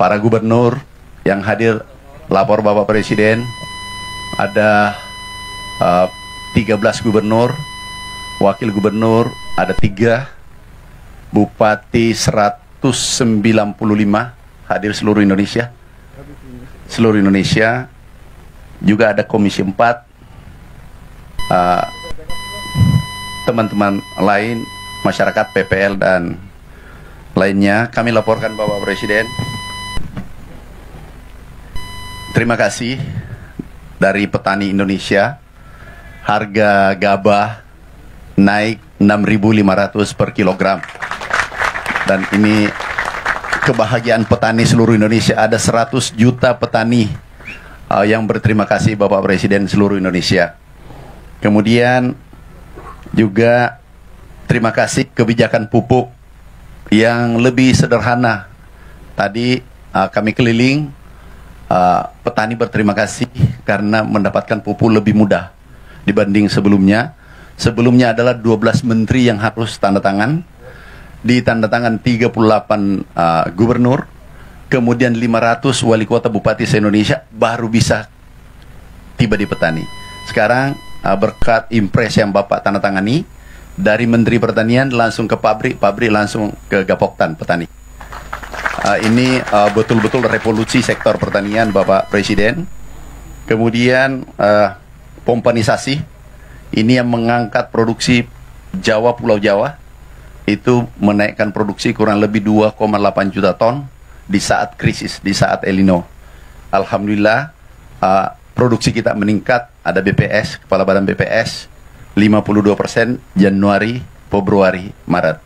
para gubernur yang hadir lapor Bapak Presiden. Ada 13 gubernur, wakil gubernur ada 3, bupati 195 hadir seluruh Indonesia. Seluruh Indonesia. Juga ada Komisi 4, teman-teman lain, masyarakat, PPL dan lainnya. Kami laporkan Bapak Presiden, terima kasih dari petani Indonesia. Harga gabah naik 6.500 per kilogram. Dan ini kebahagiaan petani seluruh Indonesia. Ada 100 juta petani yang berterima kasih Bapak Presiden seluruh Indonesia. Kemudian juga terima kasih kebijakan pupuk yang lebih sederhana. Tadi kami keliling, petani berterima kasih karena mendapatkan pupuk lebih mudah dibanding sebelumnya. Sebelumnya adalah 12 menteri yang harus tanda tangan, ditanda tangan 38 gubernur, kemudian 500 wali kota bupati se-Indonesia baru bisa tiba di petani. Sekarang berkat impres yang Bapak tanda tangani, dari Menteri Pertanian langsung ke pabrik, pabrik langsung ke Gapoktan petani. Ini betul-betul revolusi sektor pertanian Bapak Presiden. Kemudian pompanisasi, ini yang mengangkat produksi Jawa, Pulau Jawa, itu menaikkan produksi kurang lebih 2,8 juta ton di saat krisis, di saat El Nino. Alhamdulillah, produksi kita meningkat. Ada BPS, Kepala Badan BPS, 52% Januari, Februari, Maret.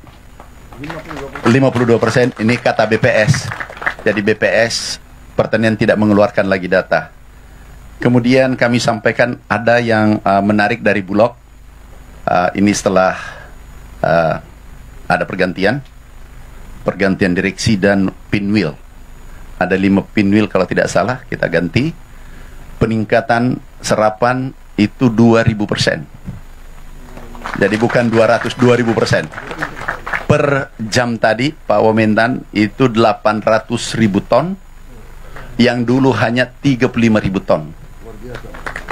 52% ini kata BPS. Jadi BPS Pertanian tidak mengeluarkan lagi data. Kemudian kami sampaikan ada yang menarik dari Bulog. Ini setelah ada pergantian direksi dan pinwheel. Ada 5 pinwheel kalau tidak salah kita ganti. Peningkatan serapan itu 2000%. Jadi bukan 200, 2000%. Per jam tadi Pak Wamentan itu 800.000 ton, yang dulu hanya 35.000 ton.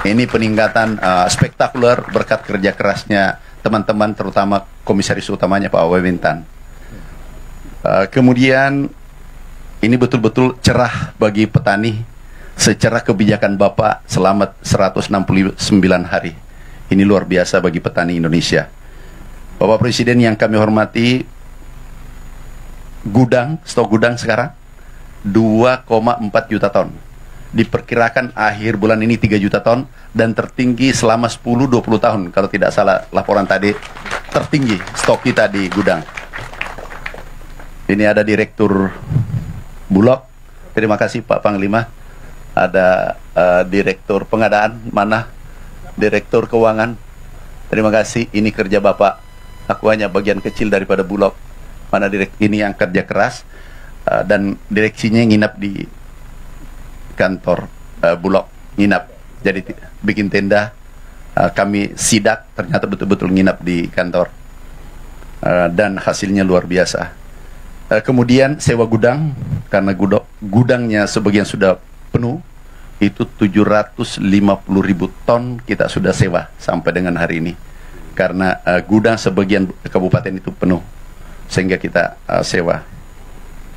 Ini peningkatan spektakuler berkat kerja kerasnya teman-teman, terutama komisaris utamanya Pak Wamentan. Kemudian ini betul-betul cerah bagi petani. Secara kebijakan Bapak selama 169 hari. Ini luar biasa bagi petani Indonesia. Bapak Presiden yang kami hormati, stok gudang sekarang 2,4 juta ton. Diperkirakan akhir bulan ini 3 juta ton, dan tertinggi selama 10-20 tahun. Kalau tidak salah laporan tadi, tertinggi stok kita di gudang. Ini ada Direktur Bulog. Terima kasih Pak Panglima. Ada Direktur Pengadaan, mana Direktur Keuangan. Terima kasih, ini kerja Bapak. Aku hanya bagian kecil daripada Bulog. Mana ini yang kerja keras, dan direksinya nginap di kantor Bulog, nginap. Jadi bikin tenda, kami sidak, ternyata betul-betul nginap di kantor, dan hasilnya luar biasa. Kemudian sewa gudang, karena gudangnya sebagian sudah penuh, itu 750.000 ton kita sudah sewa sampai dengan hari ini. Karena gudang sebagian kabupaten itu penuh, sehingga kita sewa.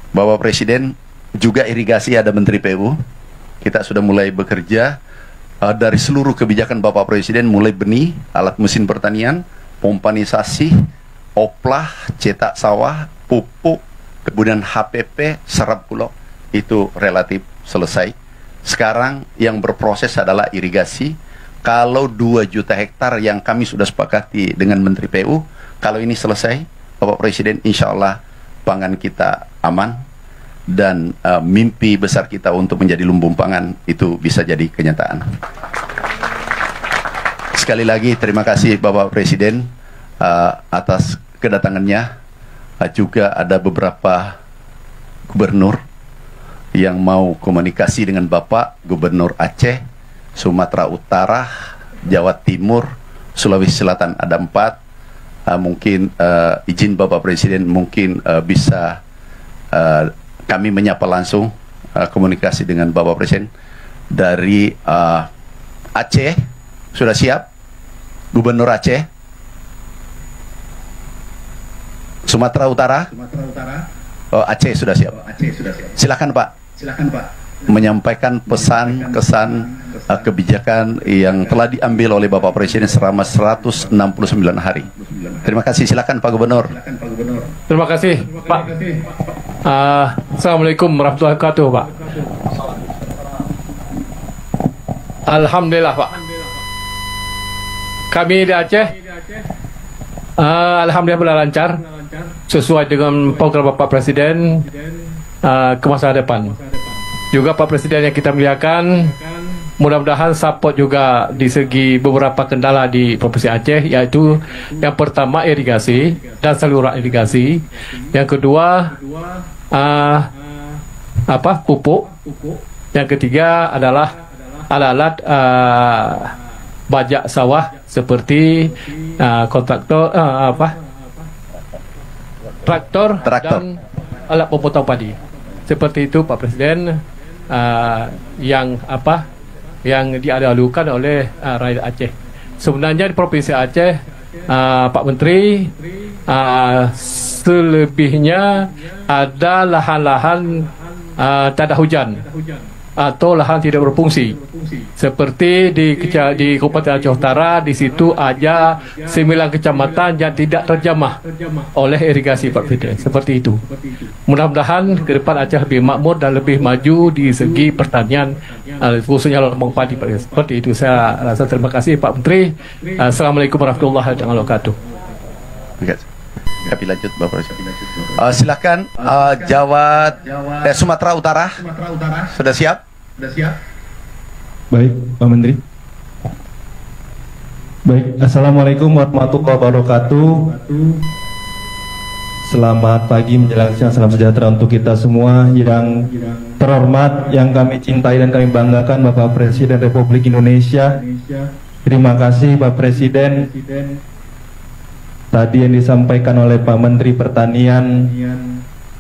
Bapak Presiden, juga irigasi ada Menteri PU. Kita sudah mulai bekerja dari seluruh kebijakan Bapak Presiden, mulai benih, alat mesin pertanian, pompanisasi, oplah, cetak sawah, pupuk, kemudian HPP, serap pulau, itu relatif selesai. Sekarang yang berproses adalah irigasi. Kalau 2 juta hektar yang kami sudah sepakati dengan Menteri PU, kalau ini selesai, Bapak Presiden, insya Allah pangan kita aman, dan mimpi besar kita untuk menjadi lumbung pangan itu bisa jadi kenyataan. Sekali lagi terima kasih Bapak Presiden atas kedatangannya. Juga ada beberapa gubernur yang mau komunikasi dengan Bapak, Gubernur Aceh, Sumatera Utara, Jawa Timur, Sulawesi Selatan ada 4. Mungkin izin Bapak Presiden, mungkin bisa kami menyapa langsung komunikasi dengan Bapak Presiden. Dari Aceh sudah siap, Gubernur Aceh, Sumatera Utara, Aceh sudah siap. Silakan Pak, menyampaikan pesan kesan kebijakan yang telah diambil oleh Bapak Presiden selama 169 hari. Terima kasih. Silakan Pak Gubernur. Terima kasih Pak. Assalamualaikum warahmatullahi wabarakatuh Pak. Alhamdulillah Pak. Kami di Aceh alhamdulillah berjalan lancar sesuai dengan program Bapak Presiden ke masa depan. Juga Pak Presiden yang kita muliakan, mudah-mudahan support juga di segi beberapa kendala di Provinsi Aceh, yaitu yang pertama irigasi dan saluran irigasi, yang kedua pupuk, yang ketiga adalah alat-alat bajak sawah seperti traktor dan alat pemotong padi. Seperti itu Pak Presiden, yang diadalukan oleh rakyat Aceh. Sebenarnya di Provinsi Aceh, Pak Menteri, selebihnya ada lahan-lahan tak ada hujan atau lahan tidak berfungsi. Seperti di Kabupaten Aceh Utara, di situ ada 9 kecamatan yang tidak terjamah oleh irigasi Pak Presiden. Seperti itu. Mudah-mudahan ke depan Aceh lebih makmur dan lebih maju di segi pertanian, khususnya lombang padi Pak Presiden. Seperti itu. Saya rasa terima kasih Pak Menteri. Assalamualaikum warahmatullahi wabarakatuh. Kami lanjut Bapak Presiden. Silakan Jawa Sumatera Utara. Sudah siap? Baik, Pak Menteri. Baik, Assalamualaikum warahmatullahi wabarakatuh. Selamat pagi menjelang siang, salam sejahtera untuk kita semua. Yang terhormat, yang kami cintai dan kami banggakan, Bapak Presiden Republik Indonesia. Terima kasih Pak Presiden. Tadi yang disampaikan oleh Pak Menteri Pertanian,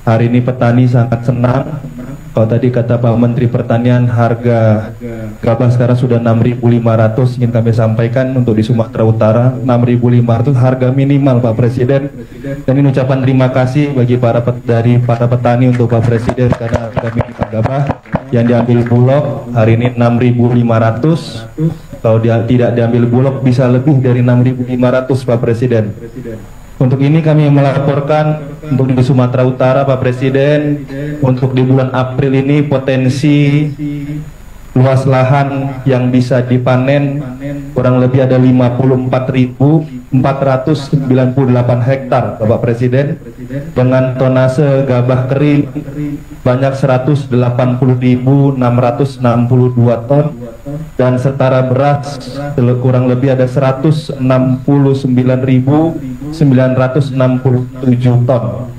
hari ini petani sangat senang. Kalau tadi kata Pak Menteri Pertanian, harga gabah sekarang sudah 6.500, ingin kami sampaikan untuk di Sumatera Utara 6.500 harga minimal Pak Presiden. Dan ini ucapan terima kasih bagi para petani untuk Pak Presiden, karena harga minimal gabah yang diambil Bulog hari ini 6.500. Kalau tidak diambil Bulog bisa lebih dari 6.500 Pak Presiden. Untuk ini kami melaporkan untuk di Sumatera Utara Pak Presiden, untuk di bulan April ini potensi luas lahan yang bisa dipanen kurang lebih ada 54.498 hektar Bapak Presiden, dengan tonase gabah kering banyak 180.662 ton, dan setara beras kurang lebih ada 169.967 ton.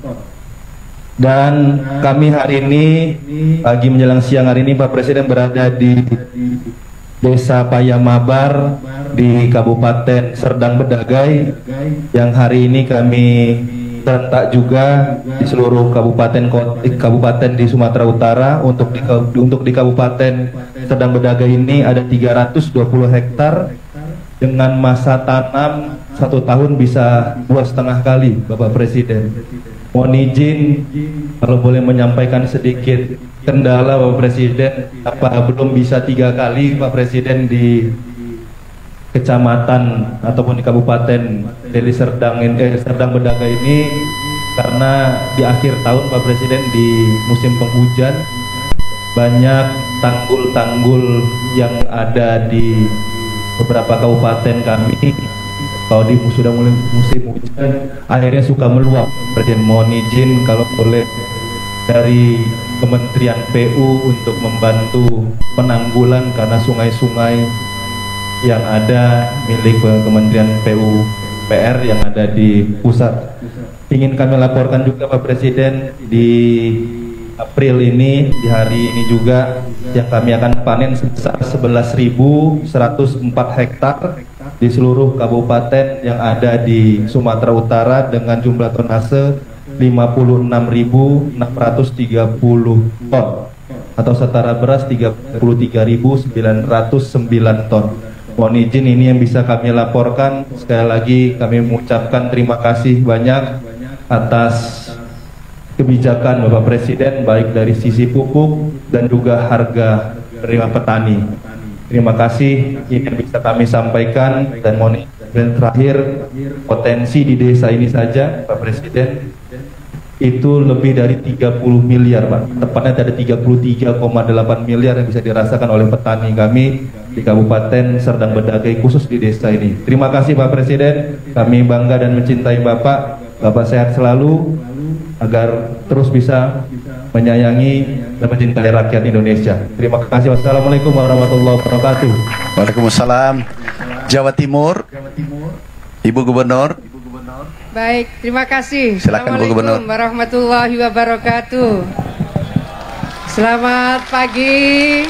Dan kami hari ini pagi menjelang siang hari ini Pak Presiden berada di Desa Payamabar di Kabupaten Serdang Bedagai, yang hari ini kami serentak juga di seluruh kabupaten di Sumatera Utara. Untuk di Kabupaten Serdang Bedagai ini ada 320 hektar dengan masa tanam 1 tahun bisa 2,5 kali Bapak Presiden. Mohon izin kalau boleh menyampaikan sedikit kendala Bapak Presiden, apa belum bisa 3 kali Pak Presiden di kecamatan ataupun di Kabupaten Deli Serdang Bedagai ini, karena di akhir tahun Pak Presiden di musim penghujan banyak tanggul-tanggul yang ada di beberapa kabupaten kami, kalau sudah mulai musim hujan akhirnya suka meluap. Presiden mohon izin kalau boleh dari Kementerian PU untuk membantu penanggulan, karena sungai-sungai yang ada milik Kementerian PUPR yang ada di pusat. Ingin kami laporkan juga Pak Presiden, di April ini, di hari ini juga yang kami akan panen sebesar 11.104 hektar di seluruh kabupaten yang ada di Sumatera Utara dengan jumlah tonase 56.630 ton. atau setara beras 33.909 ton. Mohon izin ini yang bisa kami laporkan. Sekali lagi kami mengucapkan terima kasih banyak atas kebijakan Bapak Presiden baik dari sisi pupuk dan juga harga penerima petani. Terima kasih, ini yang bisa kami sampaikan. Dan mohon izin terakhir, potensi di desa ini saja Pak Presiden itu lebih dari 30 miliar Pak. Tepatnya ada 33,8 miliar yang bisa dirasakan oleh petani kami di Kabupaten Serdang Bedagai, khusus di desa ini. Terima kasih Pak Presiden, kami bangga dan mencintai Bapak. Bapak sehat selalu agar terus bisa menyayangi dan mencintai rakyat Indonesia. Terima kasih. Wassalamualaikum warahmatullahi wabarakatuh. Waalaikumsalam. Jawa Timur, Ibu Gubernur. Baik, terima kasih. Silakan Bu Gubernur. Assalamualaikum warahmatullahi wabarakatuh. Selamat pagi.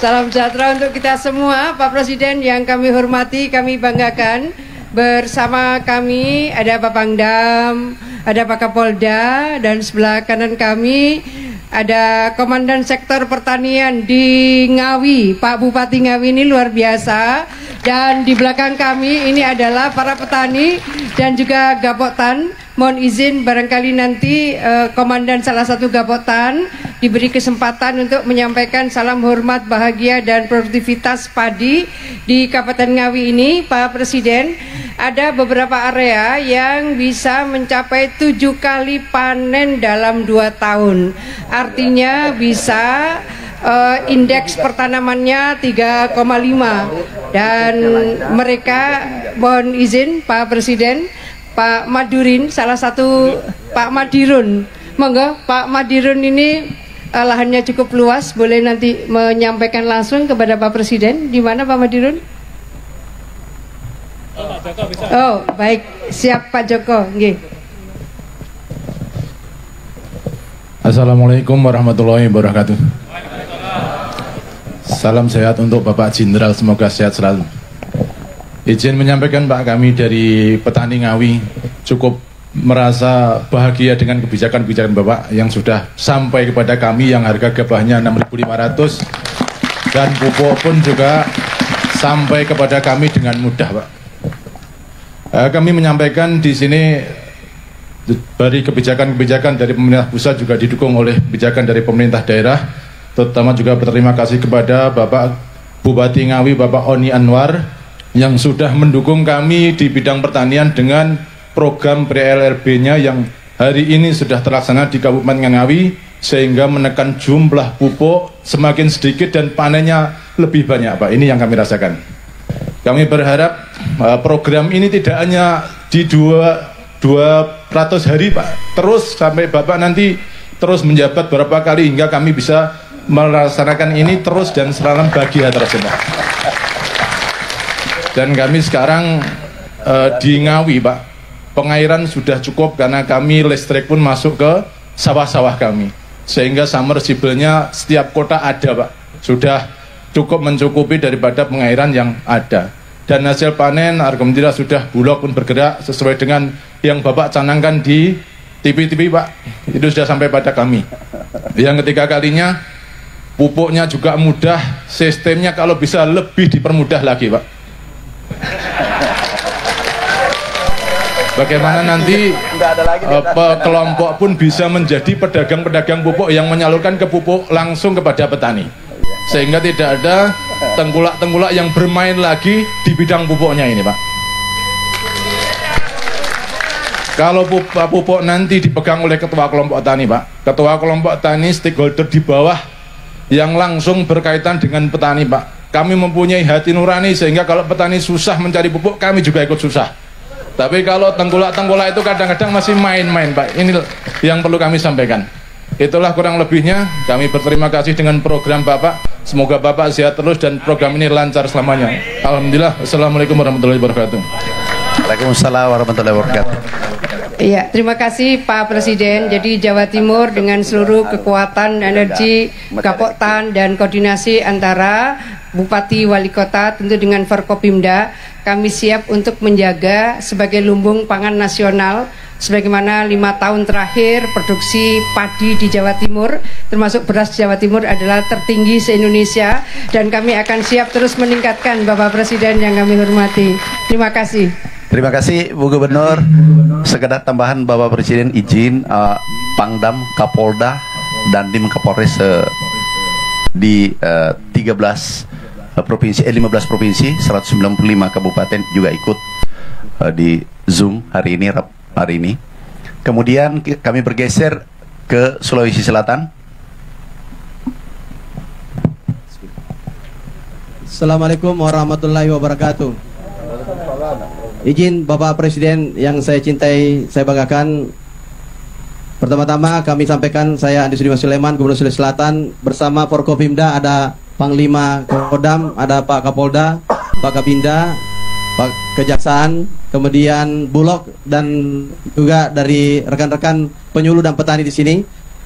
Salam sejahtera untuk kita semua. Pak Presiden yang kami hormati, kami banggakan. Bersama kami ada Pak Pangdam, ada Pak Kapolda, dan sebelah kanan kami ada Komandan Sektor Pertanian di Ngawi, Pak Bupati Ngawi ini luar biasa. Dan di belakang kami ini adalah para petani dan juga Gapotan. Mohon izin barangkali nanti Komandan salah satu Gapotan diberi kesempatan untuk menyampaikan salam hormat, bahagia dan produktivitas padi di Kabupaten Ngawi ini. Pak Presiden, ada beberapa area yang bisa mencapai 7 kali panen dalam 2 tahun. Artinya bisa indeks pertanamannya 3,5 dan mereka, mohon izin Pak Presiden, Pak Madurin, salah satu Pak Madirun, monggo Pak Madirun ini lahannya cukup luas, boleh nanti menyampaikan langsung kepada Pak Presiden. Di mana Pak Madirun? Oh, baik, siap Pak Joko. Nggih. Assalamualaikum warahmatullahi wabarakatuh. Salam sehat untuk Bapak Jenderal, semoga sehat selalu. Izin menyampaikan Pak, kami dari petani Ngawi cukup merasa bahagia dengan kebijakan-kebijakan Bapak yang sudah sampai kepada kami, yang harga gabahnya 6.500 dan pupuk pun juga sampai kepada kami dengan mudah Pak. Kami menyampaikan di sini dari kebijakan-kebijakan dari pemerintah pusat juga didukung oleh kebijakan dari pemerintah daerah, terutama juga berterima kasih kepada Bapak Bupati Ngawi, Bapak Oni Anwar, yang sudah mendukung kami di bidang pertanian dengan program PLRB-nya yang hari ini sudah terlaksana di Kabupaten Ngawi, sehingga menekan jumlah pupuk semakin sedikit dan panennya lebih banyak Pak. Ini yang kami rasakan. Kami berharap program ini tidak hanya di 200 hari Pak, terus sampai Bapak nanti terus menjabat berapa kali hingga kami bisa melaksanakan ini terus dan selalu bahagia terus Pak. Dan kami sekarang di Ngawi Pak, pengairan sudah cukup karena kami listrik pun masuk ke sawah-sawah kami, sehingga submersible-nya setiap kota ada Pak, sudah cukup mencukupi daripada pengairan yang ada. Dan hasil panen alhamdulillah sudah Bulog pun bergerak sesuai dengan yang Bapak canangkan di TV-TV Pak, itu sudah sampai pada kami. Yang ketiga kalinya pupuknya juga mudah, sistemnya kalau bisa lebih dipermudah lagi Pak. Bagaimana nanti kelompok pun bisa menjadi pedagang-pedagang pupuk yang menyalurkan ke pupuk langsung kepada petani, sehingga tidak ada tengkulak-tengkulak yang bermain lagi di bidang pupuknya ini Pak. Kalau pupuk nanti dipegang oleh ketua kelompok tani Pak, ketua kelompok tani stakeholder di bawah yang langsung berkaitan dengan petani Pak, kami mempunyai hati nurani sehingga kalau petani susah mencari pupuk, kami juga ikut susah. Tapi kalau tengkulak-tengkulak itu kadang-kadang masih main-main Pak. Ini yang perlu kami sampaikan. Itulah kurang lebihnya. Kami berterima kasih dengan program Bapak. Semoga Bapak sehat terus dan program ini lancar selamanya. Alhamdulillah. Assalamualaikum warahmatullahi wabarakatuh. Waalaikumsalam warahmatullahi wabarakatuh. Iya, terima kasih Pak Presiden. Jadi Jawa Timur dengan seluruh kekuatan, energi, Gapotan dan koordinasi antara Bupati, Wali Kota, tentu dengan Forkopimda, kami siap untuk menjaga sebagai lumbung pangan nasional sebagaimana 5 tahun terakhir produksi padi di Jawa Timur termasuk beras Jawa Timur adalah tertinggi se-Indonesia, dan kami akan siap terus meningkatkan, Bapak Presiden yang kami hormati. Terima kasih. Terima kasih Bu Gubernur. Sekedar tambahan, Bapak Presiden izin Pangdam, Kapolda, dan Dim Kapolres di 15 provinsi 195 kabupaten juga ikut di Zoom hari ini. Kemudian kami bergeser ke Sulawesi Selatan. Assalamualaikum warahmatullahi wabarakatuh. Izin Bapak Presiden yang saya cintai, saya banggakan. Pertama-tama kami sampaikan, saya Andi Sudirman Sulaiman, Gubernur Sulawesi Selatan, bersama Forkopimda ada Panglima Kodam, ada Pak Kapolda, Pak Kapinda, Pak Kejaksaan, kemudian Bulog, dan juga dari rekan-rekan penyuluh dan petani di sini.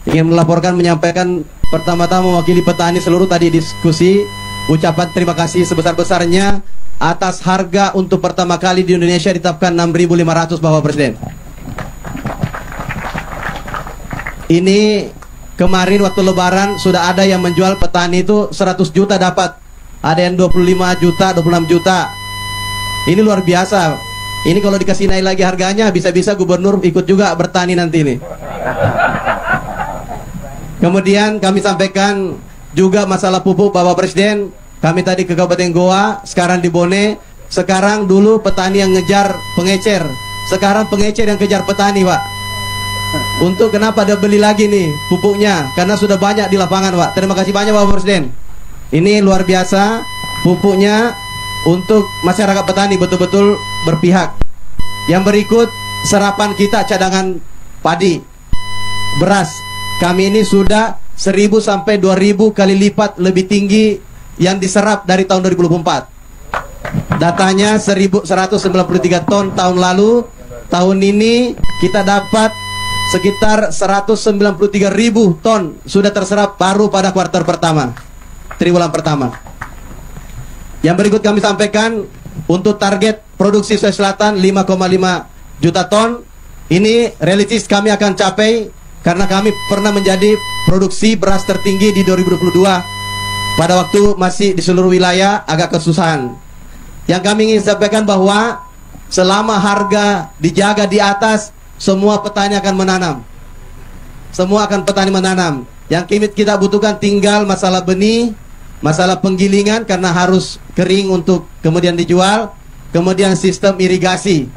Ingin melaporkan, menyampaikan pertama-tama mewakili petani seluruh tadi diskusi, ucapan terima kasih sebesar-besarnya atas harga untuk pertama kali di Indonesia ditetapkan 6.500, Bapak Presiden. Ini kemarin waktu Lebaran sudah ada yang menjual petani itu 100 juta dapat, ada yang 25 juta, 26 juta. Ini luar biasa. Ini kalau dikasih naik lagi harganya, bisa-bisa gubernur ikut juga bertani nanti ini. Kemudian kami sampaikan juga masalah pupuk, Bapak Presiden. Kami tadi ke Kabupaten Goa, sekarang di Bone. Sekarang dulu petani yang ngejar pengecer, sekarang pengecer yang kejar petani, Pak. Untuk kenapa dia beli lagi nih pupuknya? Karena sudah banyak di lapangan, Pak. Terima kasih banyak, Bapak Presiden. Ini luar biasa pupuknya untuk masyarakat petani, betul-betul berpihak. Yang berikut, serapan kita cadangan padi, beras. Kami ini sudah 1.000 sampai 2.000 kali lipat lebih tinggi yang diserap dari tahun 2024. Datanya 1.193 ton tahun lalu. Tahun ini kita dapat sekitar 193.000 ton sudah terserap baru pada kuartal pertama, triwulan pertama. Yang berikut kami sampaikan, untuk target produksi Sulawesi Selatan 5,5 juta ton. Ini realistis kami akan capai karena kami pernah menjadi produksi beras tertinggi di 2022. Pada waktu masih di seluruh wilayah agak kesusahan. Yang kami ingin sampaikan bahwa selama harga dijaga di atas, semua petani akan menanam. Semua akan petani menanam. Yang kita butuhkan tinggal masalah benih, masalah penggilingan karena harus kering untuk kemudian dijual, kemudian sistem irigasi,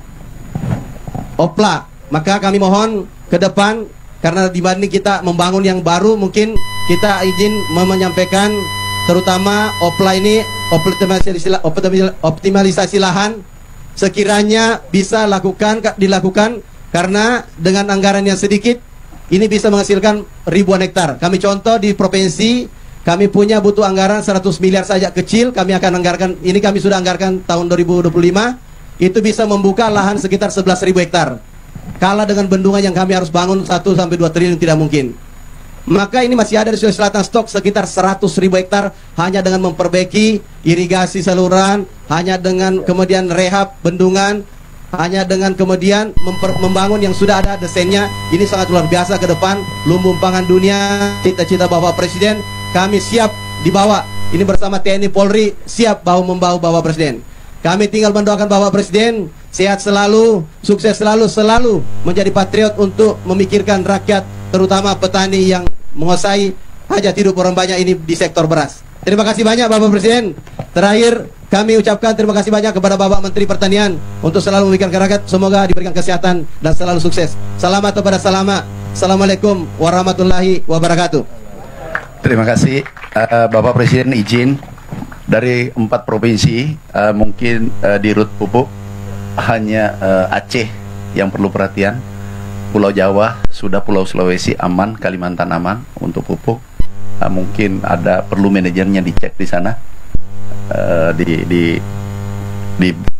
opla. Maka kami mohon ke depan, karena dibanding kita membangun yang baru, mungkin kita izin menyampaikan terutama opla ini, optimalisasi lahan sekiranya bisa dilakukan karena dengan anggaran yang sedikit ini bisa menghasilkan ribuan hektar. Kami contoh di provinsi kami punya butuh anggaran 100 miliar saja kecil, kami akan anggarkan, ini kami sudah anggarkan tahun 2025, itu bisa membuka lahan sekitar 11.000 hektar. Kalah dengan bendungan yang kami harus bangun 1-2 triliun tidak mungkin. Maka ini masih ada di Sulawesi Selatan stok sekitar 100.000 hektar hanya dengan memperbaiki irigasi saluran, hanya dengan kemudian rehab bendungan, hanya dengan kemudian membangun yang sudah ada desainnya. Ini sangat luar biasa ke depan. Lumbung pangan dunia, cita-cita Bapak Presiden, kami siap dibawa. Ini bersama TNI Polri siap membawa Bapak Presiden. Kami tinggal mendoakan Bapak Presiden sehat selalu, sukses selalu menjadi patriot untuk memikirkan rakyat, terutama petani yang menguasai hajat hidup orang banyak ini di sektor beras. Terima kasih banyak Bapak Presiden. Terakhir kami ucapkan terima kasih banyak kepada Bapak Menteri Pertanian untuk selalu memikirkan rakyat. Semoga diberikan kesehatan dan selalu sukses. Selamat kepada selamat. Assalamualaikum warahmatullahi wabarakatuh. Terima kasih Bapak Presiden. Izin dari 4 provinsi mungkin di rut pupuk hanya Aceh yang perlu perhatian. Pulau Jawa sudah, Pulau Sulawesi aman, Kalimantan aman untuk pupuk. Mungkin ada perlu manajernya dicek di sana,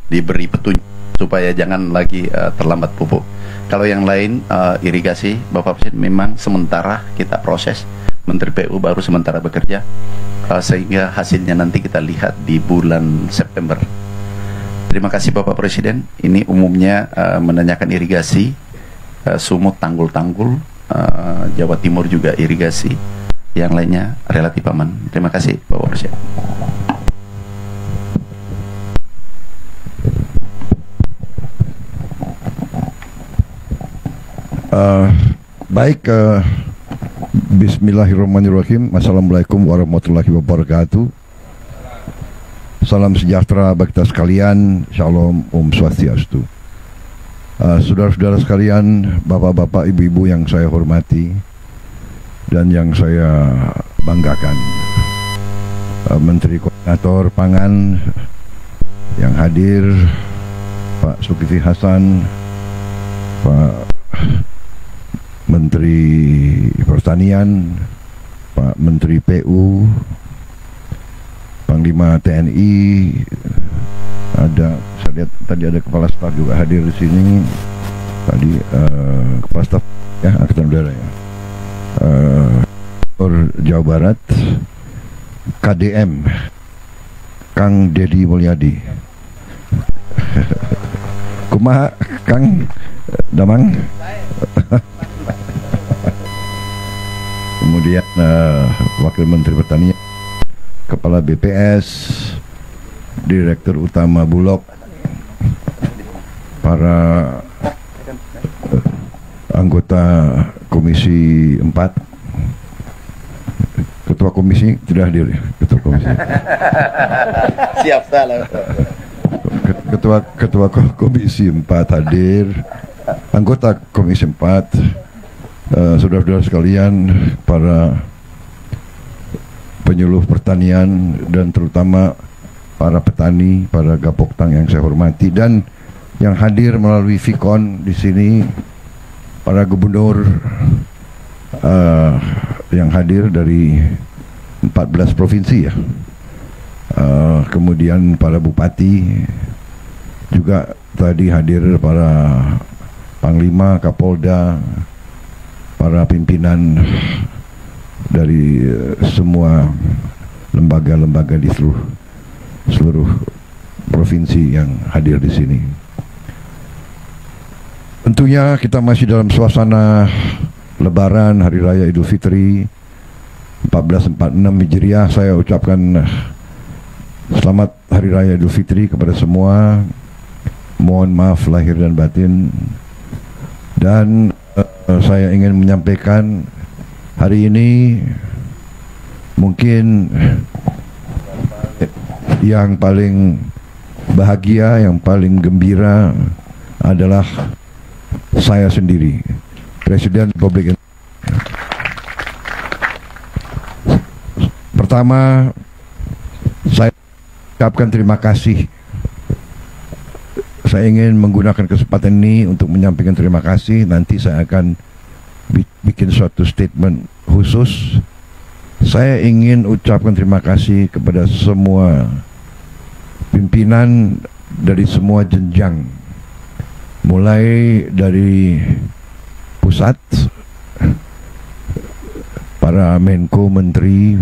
diberi petunjuk supaya jangan lagi terlambat pupuk. Kalau yang lain irigasi, Bapak Presiden memang sementara kita proses. Menteri PU baru sementara bekerja, sehingga hasilnya nanti kita lihat di bulan September. Terima kasih Bapak Presiden. Ini umumnya menanyakan irigasi. Sumut tanggul-tanggul, Jawa Timur juga irigasi, yang lainnya relatif aman. Terima kasih Bapak Presiden. Baik, bismillahirrahmanirrahim. Assalamualaikum warahmatullahi wabarakatuh. Salam sejahtera bagi kita sekalian. Shalom, Om Swastiastu. Saudara-saudara sekalian, bapak-bapak, ibu-ibu yang saya hormati dan yang saya banggakan, Menteri Koordinator Pangan yang hadir, Pak Zulkifli Hasan, Pak Menteri Pertanian, Pak Menteri PU, Panglima TNI, ada, saya lihat tadi ada Kepala Staf juga hadir di sini. Tadi Kepala Staf ya Angkatan Udara ya, Jawa Barat, KDM, Kang Deddy Mulyadi. Kumaha Kang Damang. Kemudian Wakil Menteri Pertanian, Kepala BPS, Direktur Utama Bulog, para anggota Komisi 4, Ketua Komisi tidak hadir ya, Ketua Komisi. Siap salah. Ketua Komisi 4 hadir, anggota Komisi 4, saudara-saudara sekalian, para penyuluh pertanian dan terutama para petani, para Gapoktang yang saya hormati, dan yang hadir melalui Vicon di sini, para gubernur yang hadir dari 14 provinsi ya, kemudian para bupati juga tadi hadir, para Panglima, Kapolda, para pimpinan dari semua lembaga-lembaga di seluruh provinsi yang hadir di sini. Tentunya kita masih dalam suasana Lebaran, Hari Raya Idul Fitri 1446 Hijriah. Saya ucapkan selamat Hari Raya Idul Fitri kepada semua. Mohon maaf lahir dan batin. Dan saya ingin menyampaikan hari ini mungkin yang paling bahagia, yang paling gembira adalah saya sendiri, Presiden Republik Indonesia. Pertama, saya ucapkan terima kasih. Saya ingin menggunakan kesempatan ini untuk menyampaikan terima kasih. Nanti saya akan bikin suatu statement khusus. Saya ingin ucapkan terima kasih kepada semua pimpinan dari semua jenjang, mulai dari pusat, para Menko, Menteri,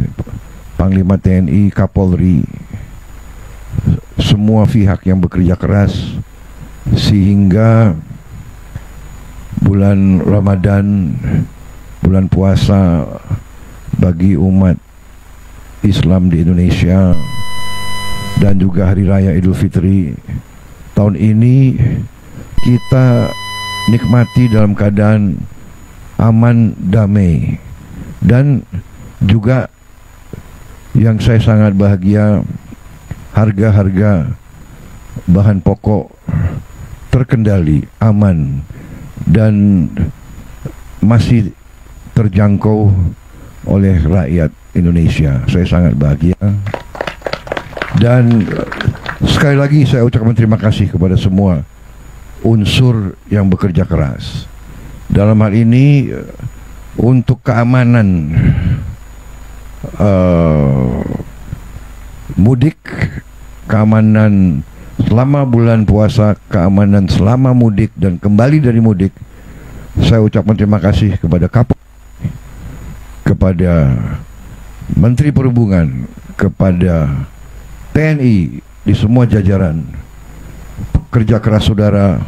Panglima TNI, Kapolri, semua pihak yang bekerja keras sehingga bulan Ramadan, bulan puasa bagi umat Islam di Indonesia, dan juga Hari Raya Idul Fitri tahun ini kita nikmati dalam keadaan aman, damai, dan juga yang saya sangat bahagia, harga-harga bahan pokok terkendali, aman, dan masih terjangkau oleh rakyat Indonesia. Saya sangat bahagia. Dan sekali lagi saya ucapkan terima kasih kepada semua unsur yang bekerja keras. Dalam hal ini untuk keamanan mudik, keamanan selama bulan puasa, keamanan selama mudik dan kembali dari mudik, saya ucapkan terima kasih kepada Kapolri, kepada Menteri Perhubungan, kepada TNI di semua jajaran. Kerja keras saudara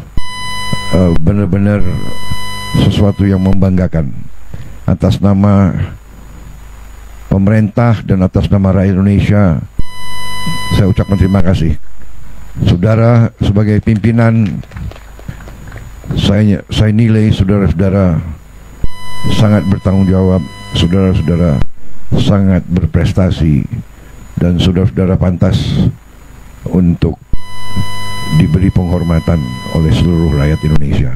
benar-benar sesuatu yang membanggakan. Atas nama pemerintah dan atas nama rakyat Indonesia, saya ucapkan terima kasih. Saudara, sebagai pimpinan, saya nilai saudara-saudara sangat bertanggung jawab, saudara-saudara sangat berprestasi, dan saudara-saudara pantas untuk diberi penghormatan oleh seluruh rakyat Indonesia.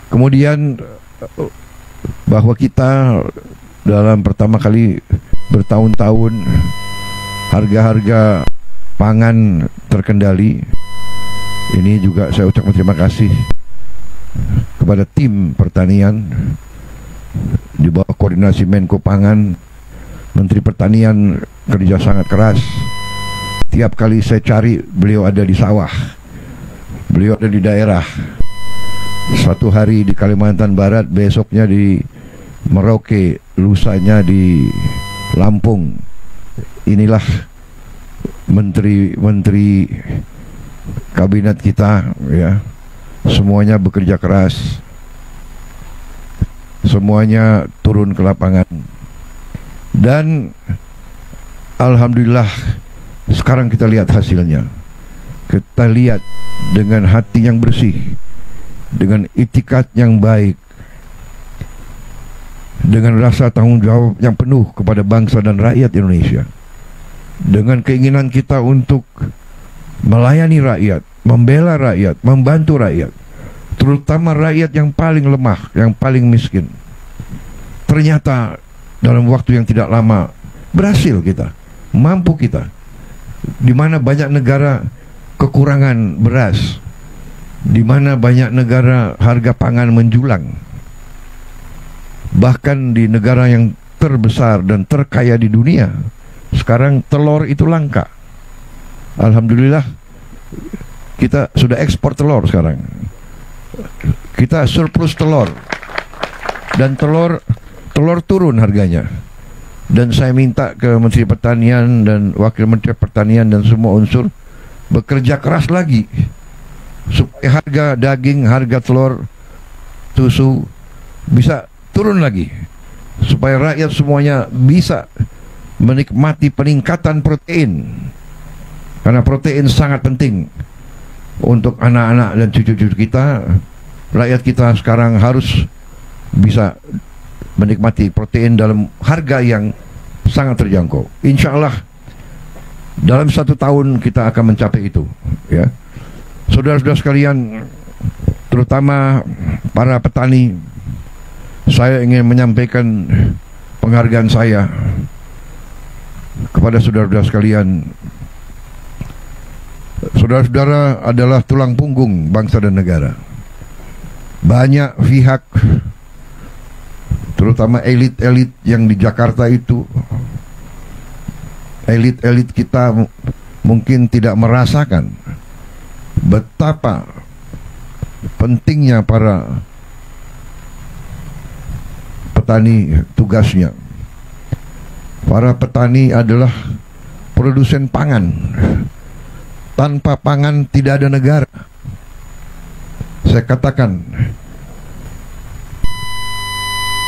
Kemudian bahwa kita dalam pertama kali bertahun-tahun harga-harga pangan terkendali. Ini juga saya ucapkan terima kasih kepada tim pertanian di bawah koordinasi Menko Pangan. Menteri Pertanian kerja sangat keras. Tiap kali saya cari, beliau ada di sawah, beliau ada di daerah. Satu hari di Kalimantan Barat, besoknya di Merauke, lusanya di Lampung. Inilah menteri-menteri kabinet kita, ya. Semuanya bekerja keras, semuanya turun ke lapangan, dan alhamdulillah sekarang kita lihat hasilnya. Kita lihat dengan hati yang bersih, dengan itikat yang baik, dengan rasa tanggung jawab yang penuh kepada bangsa dan rakyat Indonesia, dengan keinginan kita untuk melayani rakyat, membela rakyat, membantu rakyat, terutama rakyat yang paling lemah, yang paling miskin. Ternyata dalam waktu yang tidak lama berhasil kita, mampu kita. Di mana banyak negara kekurangan beras, di mana banyak negara harga pangan menjulang, bahkan di negara yang terbesar dan terkaya di dunia, sekarang telur itu langka. Alhamdulillah kita sudah ekspor telur sekarang. Kita surplus telur, dan telur turun harganya. Dan saya minta ke Menteri Pertanian dan Wakil Menteri Pertanian dan semua unsur bekerja keras lagi supaya harga daging, harga telur, susu bisa turun lagi, supaya rakyat semuanya bisa menikmati peningkatan protein, karena protein sangat penting untuk anak-anak dan cucu-cucu kita. Rakyat kita sekarang harus bisa menikmati protein dalam harga yang sangat terjangkau. Insya Allah dalam 1 tahun kita akan mencapai itu, ya. Saudara-saudara sekalian, terutama para petani, saya ingin menyampaikan penghargaan saya kepada saudara-saudara sekalian. Saudara-saudara adalah tulang punggung bangsa dan negara. Banyak pihak, terutama elit-elit yang di Jakarta itu, elit-elit kita mungkin tidak merasakan betapa pentingnya para petani tugasnya. Para petani adalah produsen pangan. Tanpa pangan tidak ada negara. Saya katakan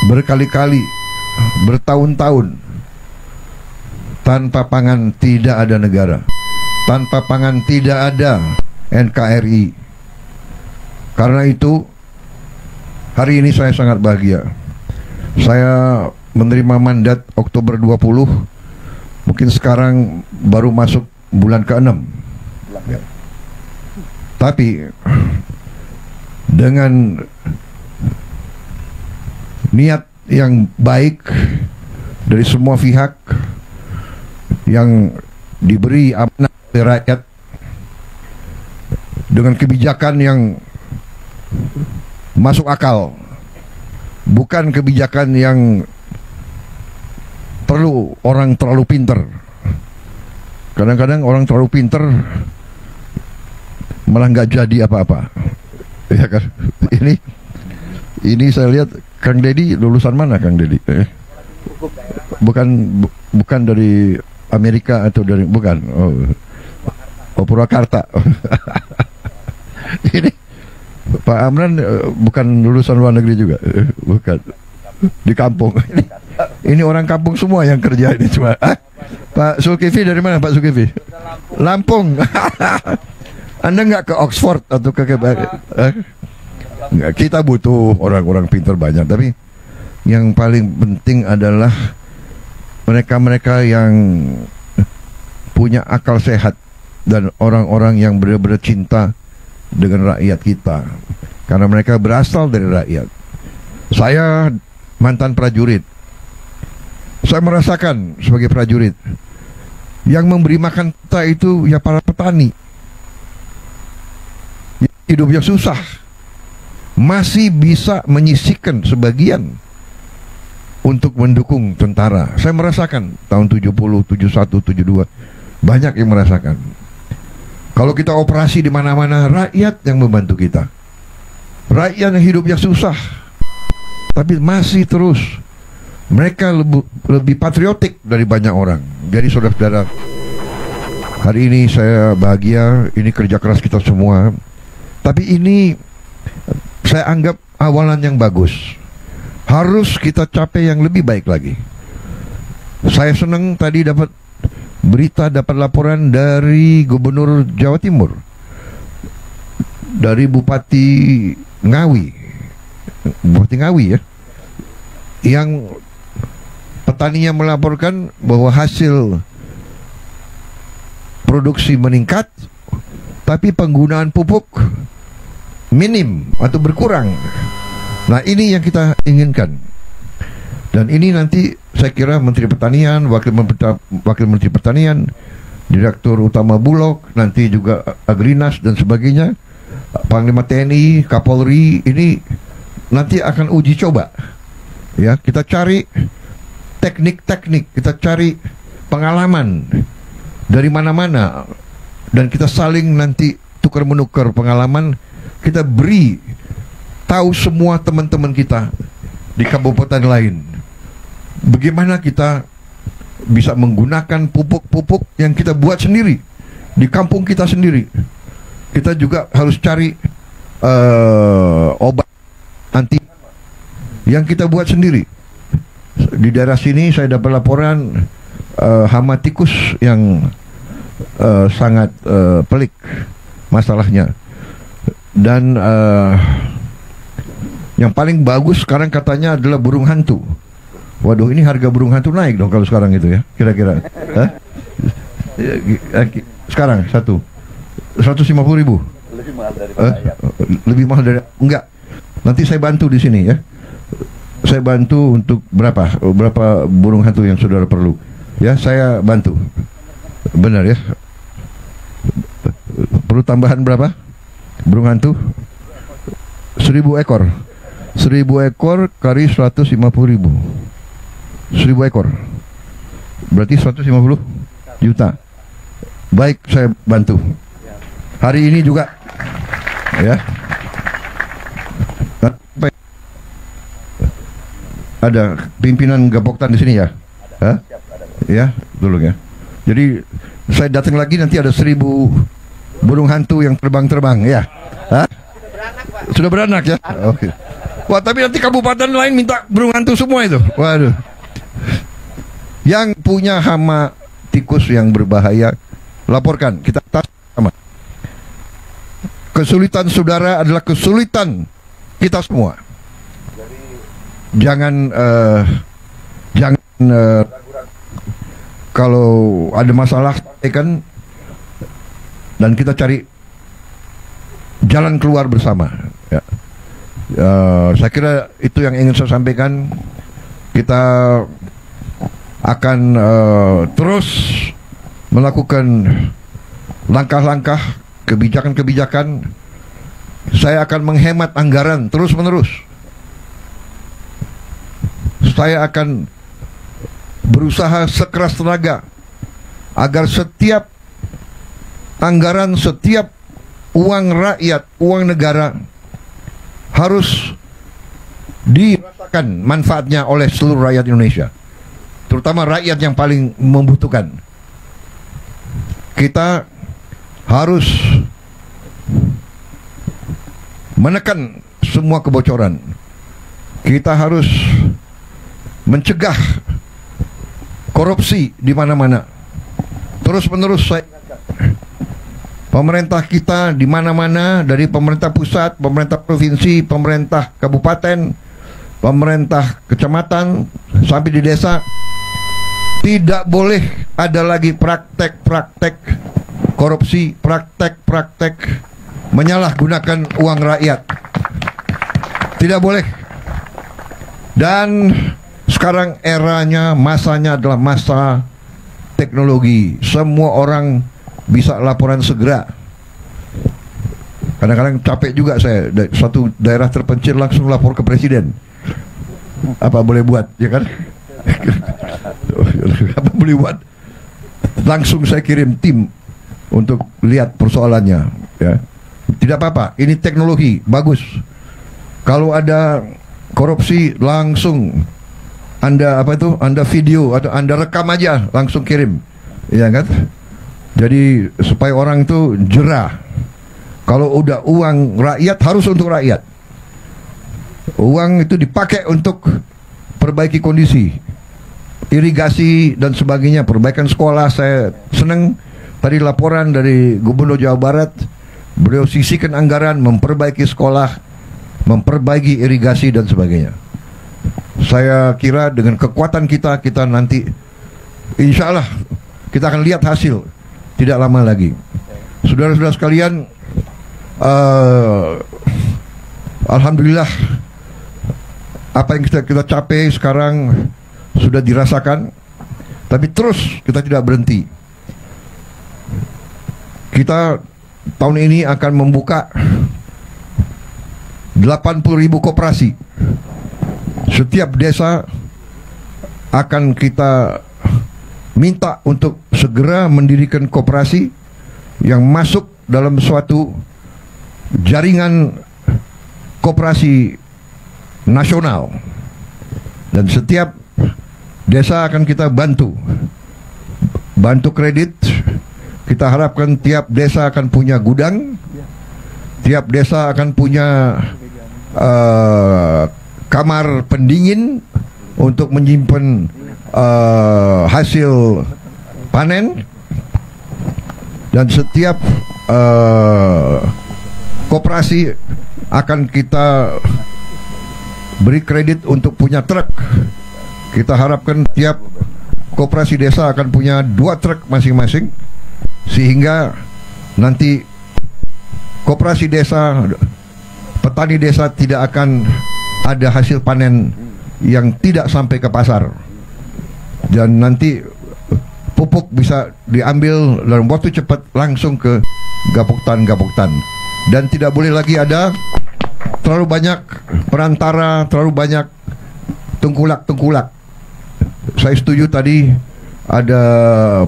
berkali-kali, bertahun-tahun, tanpa pangan tidak ada negara. Tanpa pangan tidak ada NKRI. Karena itu hari ini saya sangat bahagia. Saya menerima mandat Oktober 20. Mungkin sekarang baru masuk bulan ke-6. Tapi dengan niat yang baik dari semua pihak yang diberi amanah oleh rakyat, dengan kebijakan yang masuk akal, bukan kebijakan yang perlu orang terlalu pinter. Kadang-kadang orang terlalu pinter malah nggak jadi apa-apa, ya kan? Ini saya lihat Kang Deddy lulusan mana, Kang Deddy? Bukan dari Amerika atau dari, bukan? Oh Purwakarta. Ini Pak Amran bukan lulusan luar negeri juga, bukan, di kampung. Ini orang kampung semua yang kerja ini cuma. Pak Zulkifli dari mana Pak Zulkifli? Lampung. Anda nggak ke Oxford atau ke nggak, kita butuh orang-orang pintar banyak, tapi yang paling penting adalah mereka-mereka yang punya akal sehat dan orang-orang yang benar-benar cinta dengan rakyat kita, karena mereka berasal dari rakyat. Saya mantan prajurit, saya merasakan sebagai prajurit yang memberi makan kita itu ya para petani. Hidupnya susah, masih bisa menyisihkan sebagian untuk mendukung tentara. Saya merasakan tahun 70, 71, 72 banyak yang merasakan. Kalau kita operasi di mana-mana, rakyat yang membantu kita. Rakyat yang hidupnya susah, tapi masih terus. Mereka lebih patriotik dari banyak orang. Jadi saudara-saudara, hari ini saya bahagia, ini kerja keras kita semua. Tapi ini saya anggap awalan yang bagus. Harus kita capai yang lebih baik lagi. Saya senang tadi dapat berita, dapat laporan dari Gubernur Jawa Timur, dari Bupati Ngawi ya, yang petaninya melaporkan bahwa hasil produksi meningkat, tapi penggunaan pupuk minim atau berkurang. Nah, ini yang kita inginkan. Dan ini nanti saya kira Menteri Pertanian, Wakil Menteri Pertanian, Direktur Utama Bulog, nanti juga Agrinas dan sebagainya, Panglima TNI, Kapolri, ini nanti akan uji coba. Ya, kita cari teknik-teknik, kita cari pengalaman dari mana-mana, dan kita saling nanti tukar-menukar pengalaman. Kita beri tahu semua teman-teman kita di kabupaten lain bagaimana kita bisa menggunakan pupuk-pupuk yang kita buat sendiri di kampung kita sendiri. Kita juga harus cari obat anti yang kita buat sendiri. Di daerah sini saya dapat laporan hama tikus yang sangat pelik masalahnya. Dan yang paling bagus sekarang katanya adalah burung hantu. Waduh, ini harga burung hantu naik dong kalau sekarang itu ya, kira-kira. Sekarang 150.000. Lebih mahal dari ayam. Lebih mahal dari, enggak. Nanti saya bantu di sini ya. Saya bantu untuk berapa burung hantu yang saudara perlu. Ya, saya bantu. Benar ya. Perlu tambahan berapa? Burung hantu 1.000 ekor. 1.000 ekor kali 150.000. 1.000 ekor. Berarti 150 juta. Baik, saya bantu. Hari ini juga. Ya. Ada pimpinan Gapoktan di sini ya? Hah? Ya, tolong ya. Jadi saya datang lagi nanti ada 1.000 burung hantu yang terbang-terbang ya. Hah? Sudah beranak ya? Oke. Wah, tapi nanti kabupaten lain minta burung hantu semua itu. Waduh. Yang punya hama tikus yang berbahaya, laporkan. Kita tas sama. Kesulitan saudara adalah kesulitan kita semua. Jangan kalau ada masalah kan, dan kita cari jalan keluar bersama ya. Saya kira itu yang ingin saya sampaikan. Kita akan terus melakukan langkah-langkah, kebijakan-kebijakan. Saya akan menghemat anggaran terus-menerus. Saya akan berusaha sekeras tenaga agar setiap anggaran, setiap uang rakyat, uang negara harus dirasakan manfaatnya oleh seluruh rakyat Indonesia, terutama rakyat yang paling membutuhkan. Kita harus menekan semua kebocoran. Kita harus mencegah korupsi di mana-mana. Terus-menerus saya ingatkan, pemerintah kita di mana-mana, dari pemerintah pusat, pemerintah provinsi, pemerintah kabupaten, pemerintah kecamatan sampai di desa, tidak boleh ada lagi praktek-praktek korupsi, praktek-praktek menyalahgunakan uang rakyat. Tidak boleh. Dan sekarang eranya, masanya adalah masa teknologi. Semua orang bisa laporan segera. Kadang-kadang capek juga saya, suatu daerah terpencil langsung lapor ke presiden. Apa boleh buat, ya kan? Apa boleh buat? Langsung saya kirim tim untuk lihat persoalannya, ya. Tidak apa-apa, ini teknologi bagus. Kalau ada korupsi langsung Anda Anda video atau Anda rekam aja, langsung kirim, ya kan? Jadi supaya orang itu jerah. Kalau udah uang rakyat harus untuk rakyat. Uang itu dipakai untuk perbaiki kondisi, irigasi dan sebagainya, perbaikan sekolah. Saya senang tadi laporan dari Gubernur Jawa Barat, beliau sisihkan anggaran memperbaiki sekolah, memperbaiki irigasi dan sebagainya. Saya kira dengan kekuatan kita nanti insya Allah kita akan lihat hasil tidak lama lagi. Saudara-saudara sekalian, alhamdulillah apa yang kita capai sekarang sudah dirasakan, tapi terus kita tidak berhenti. Kita tahun ini akan membuka 80.000 koperasi. Setiap desa akan kita minta untuk segera mendirikan koperasi yang masuk dalam suatu jaringan koperasi nasional. Dan setiap desa akan kita bantu kredit. Kita harapkan tiap desa akan punya gudang, tiap desa akan punya kamar pendingin untuk menyimpan hasil panen, dan setiap koperasi akan kita beri kredit untuk punya truk. Kita harapkan tiap koperasi desa akan punya 2 truk masing-masing, sehingga nanti koperasi desa, petani desa tidak akan ada hasil panen yang tidak sampai ke pasar, dan nanti pupuk bisa diambil dalam waktu cepat langsung ke gapoktan, dan tidak boleh lagi ada terlalu banyak perantara, terlalu banyak tengkulak. Saya setuju tadi ada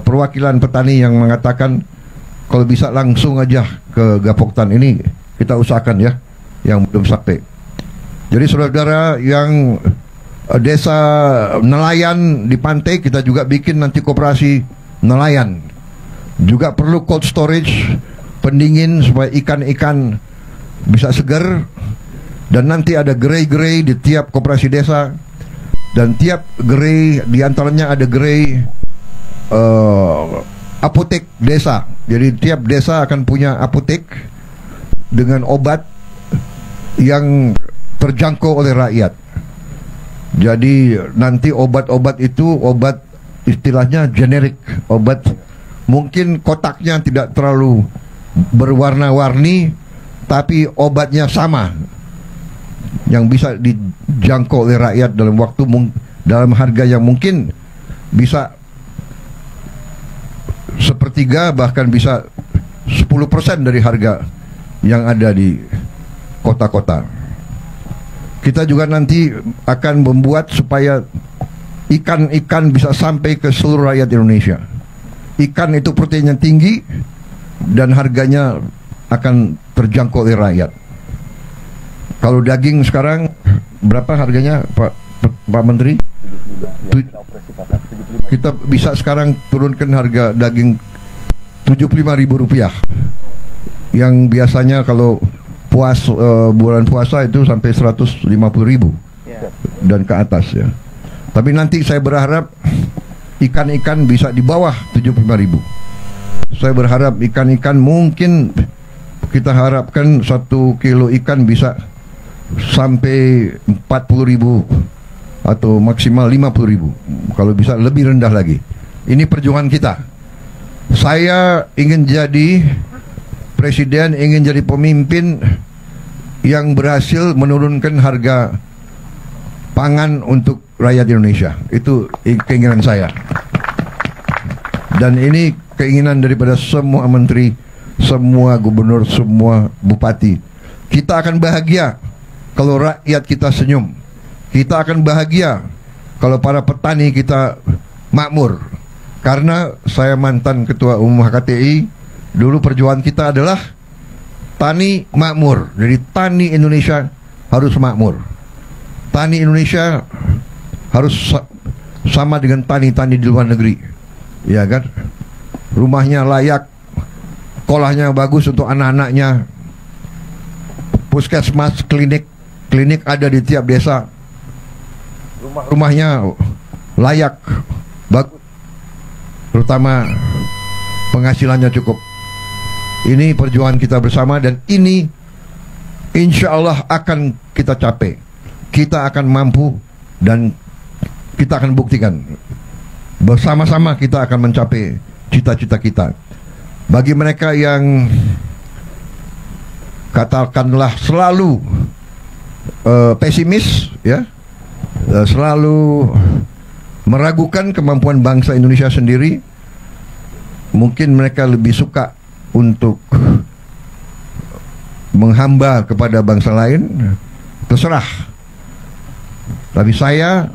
perwakilan petani yang mengatakan kalau bisa langsung aja ke gapoktan. Ini kita usahakan ya, yang belum sampai. Jadi saudara-saudara yang desa nelayan di pantai, kita juga bikin nanti koperasi nelayan. Juga perlu cold storage, pendingin supaya ikan-ikan bisa segar. Dan nanti ada gerai-gerai di tiap koperasi desa, dan tiap gerai diantaranya ada gerai apotek desa. Jadi tiap desa akan punya apotek dengan obat yang terjangkau oleh rakyat. Jadi nanti obat-obat itu obat istilahnya generik, obat mungkin kotaknya tidak terlalu berwarna-warni, tapi obatnya sama, yang bisa dijangkau oleh rakyat dalam waktu dalam harga yang mungkin bisa sepertiga, bahkan bisa 10% dari harga yang ada di kota-kota. Kita juga nanti akan membuat supaya ikan-ikan bisa sampai ke seluruh rakyat Indonesia. Ikan itu proteinnya tinggi dan harganya akan terjangkau oleh rakyat. Kalau daging sekarang berapa harganya, Pak Menteri? Kita bisa sekarang turunkan harga daging Rp75.000, yang biasanya kalau bulan puasa itu sampai 150.000 dan ke atas ya. Tapi nanti saya berharap ikan-ikan bisa di bawah 75.000. Saya berharap ikan-ikan mungkin kita harapkan 1 kilo ikan bisa sampai 40.000 atau maksimal 50.000. Kalau bisa lebih rendah lagi. Ini perjuangan kita. Saya ingin jadi presiden, ingin jadi pemimpin yang berhasil menurunkan harga pangan untuk rakyat Indonesia. Itu keinginan saya. Dan ini keinginan daripada semua menteri, semua gubernur, semua bupati. Kita akan bahagia kalau rakyat kita senyum. Kita akan bahagia kalau para petani kita makmur. Karena saya mantan ketua umum HKTI, dulu perjuangan kita adalah tani makmur. Jadi tani Indonesia harus makmur. Tani Indonesia harus sama dengan tani-tani di luar negeri. Ya kan? Rumahnya layak, sekolahnya bagus untuk anak-anaknya, puskesmas, klinik ada di tiap desa, rumahnya layak, bagus, terutama penghasilannya cukup. Ini perjuangan kita bersama dan ini insya Allah akan kita capai. Kita akan mampu dan kita akan buktikan. Bersama-sama kita akan mencapai cita-cita kita. Bagi mereka yang katakanlah selalu pesimis, ya, selalu meragukan kemampuan bangsa Indonesia sendiri, mungkin mereka lebih suka untuk menghamba kepada bangsa lain, terserah. Tapi saya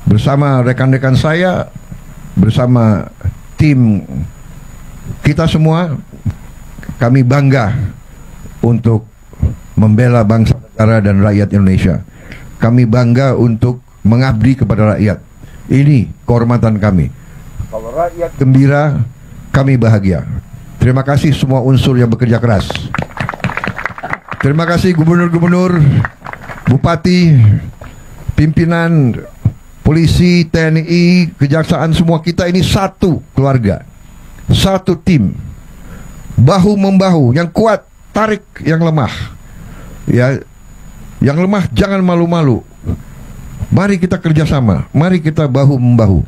bersama rekan-rekan saya, bersama tim kita semua, kami bangga untuk membela bangsa, negara dan rakyat Indonesia. Kami bangga untuk mengabdi kepada rakyat. Ini kehormatan kami. Kalau rakyat gembira, kami bahagia. Terima kasih semua unsur yang bekerja keras. Terima kasih gubernur-gubernur, bupati, pimpinan polisi, TNI, kejaksaan, semua kita ini satu keluarga, satu tim, bahu membahu. Yang kuat tarik yang lemah, ya, yang lemah jangan malu-malu. Mari kita kerjasama, mari kita bahu membahu.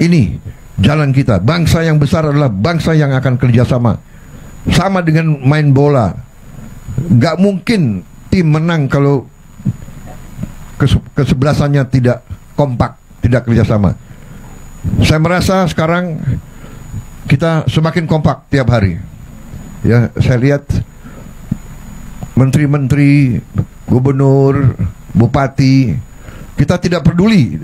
Ini jalan kita. Bangsa yang besar adalah bangsa yang akan kerjasama. Sama dengan main bola, nggak mungkin tim menang kalau kesebelasannya tidak kompak, tidak kerjasama. Saya merasa sekarang kita semakin kompak tiap hari. Ya, saya lihat menteri-menteri, gubernur, bupati, kita tidak peduli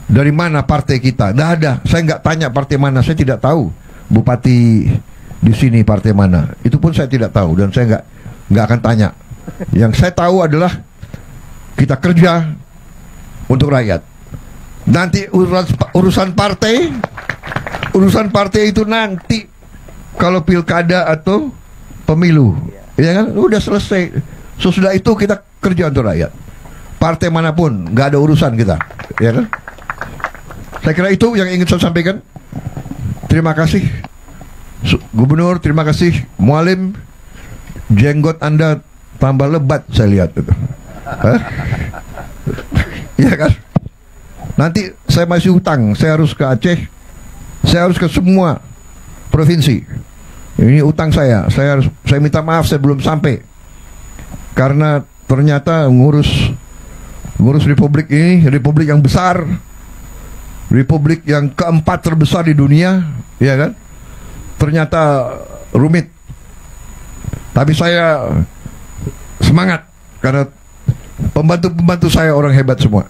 dari mana partai kita. Nggak ada. Saya nggak tanya partai mana. Saya tidak tahu bupati di sini partai mana. Itu pun saya tidak tahu dan saya nggak akan tanya. Yang saya tahu adalah kita kerja untuk rakyat. Nanti urusan partai itu nanti kalau pilkada atau pemilu, ya kan, udah selesai. Sesudah itu kita kerja untuk rakyat. Partai manapun nggak ada urusan kita, ya kan? Saya kira itu yang ingin saya sampaikan. Terima kasih Gubernur, terima kasih Mualim. Jenggot Anda tambah lebat saya lihat itu. Iya kan? Nanti saya masih utang, saya harus ke Aceh, saya harus ke semua provinsi. Ini utang saya minta maaf saya belum sampai. Karena ternyata ngurus republik ini, republik yang besar, republik yang keempat terbesar di dunia, ya kan? Ternyata rumit. Tapi saya semangat karena pembantu-pembantu saya orang hebat semua.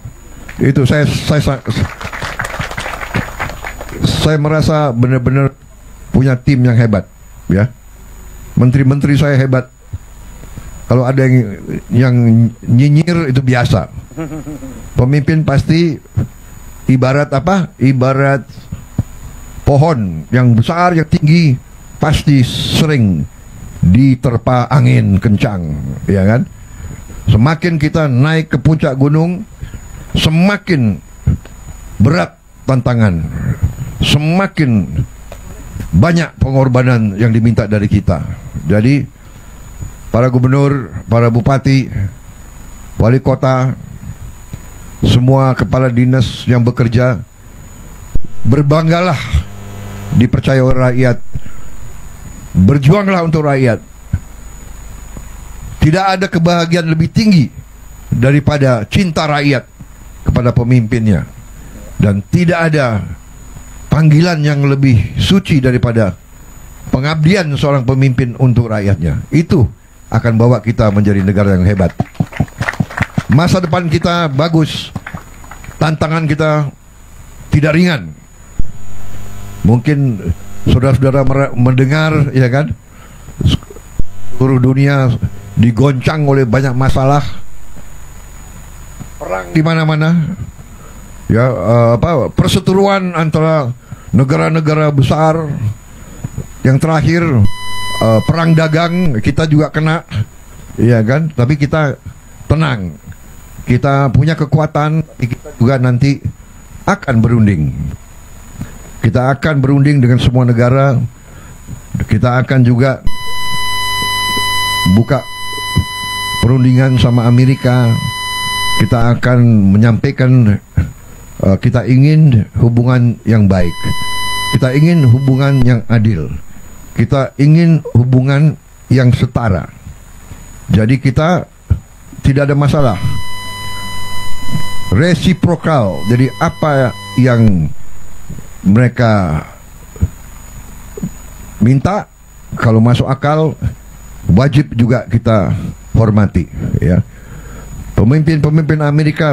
Itu saya merasa benar-benar punya tim yang hebat, ya. Menteri-menteri saya hebat. Kalau ada yang nyinyir itu biasa. Pemimpin pasti ibarat apa? Ibarat pohon yang besar, yang tinggi, pasti sering diterpa angin kencang, ya kan? Semakin kita naik ke puncak gunung, semakin berat tantangan, semakin banyak pengorbanan yang diminta dari kita. Jadi para gubernur, para bupati, wali kota, semua kepala dinas yang bekerja, berbanggalah dipercaya oleh rakyat. Berjuanglah untuk rakyat. Tidak ada kebahagiaan lebih tinggi daripada cinta rakyat kepada pemimpinnya. Dan tidak ada panggilan yang lebih suci daripada pengabdian seorang pemimpin untuk rakyatnya. Itu akan bawa kita menjadi negara yang hebat. Masa depan kita bagus. Tantangan kita tidak ringan. Mungkin saudara-saudara mendengar, ya kan, seluruh dunia digoncang oleh banyak masalah, perang di mana-mana, ya, perseteruan antara negara-negara besar. Yang terakhir perang dagang kita juga kena, ya kan, tapi kita tenang, kita punya kekuatan, kita juga nanti akan berunding. Kita akan berunding dengan semua negara. Kita akan juga buka perundingan sama Amerika. Kita akan menyampaikan kita ingin hubungan yang baik. Kita ingin hubungan yang adil. Kita ingin hubungan yang setara. Jadi kita tidak ada masalah. Resiprokal. Jadi apa yang mereka minta, kalau masuk akal, wajib juga kita hormati, ya. Pemimpin-pemimpin Amerika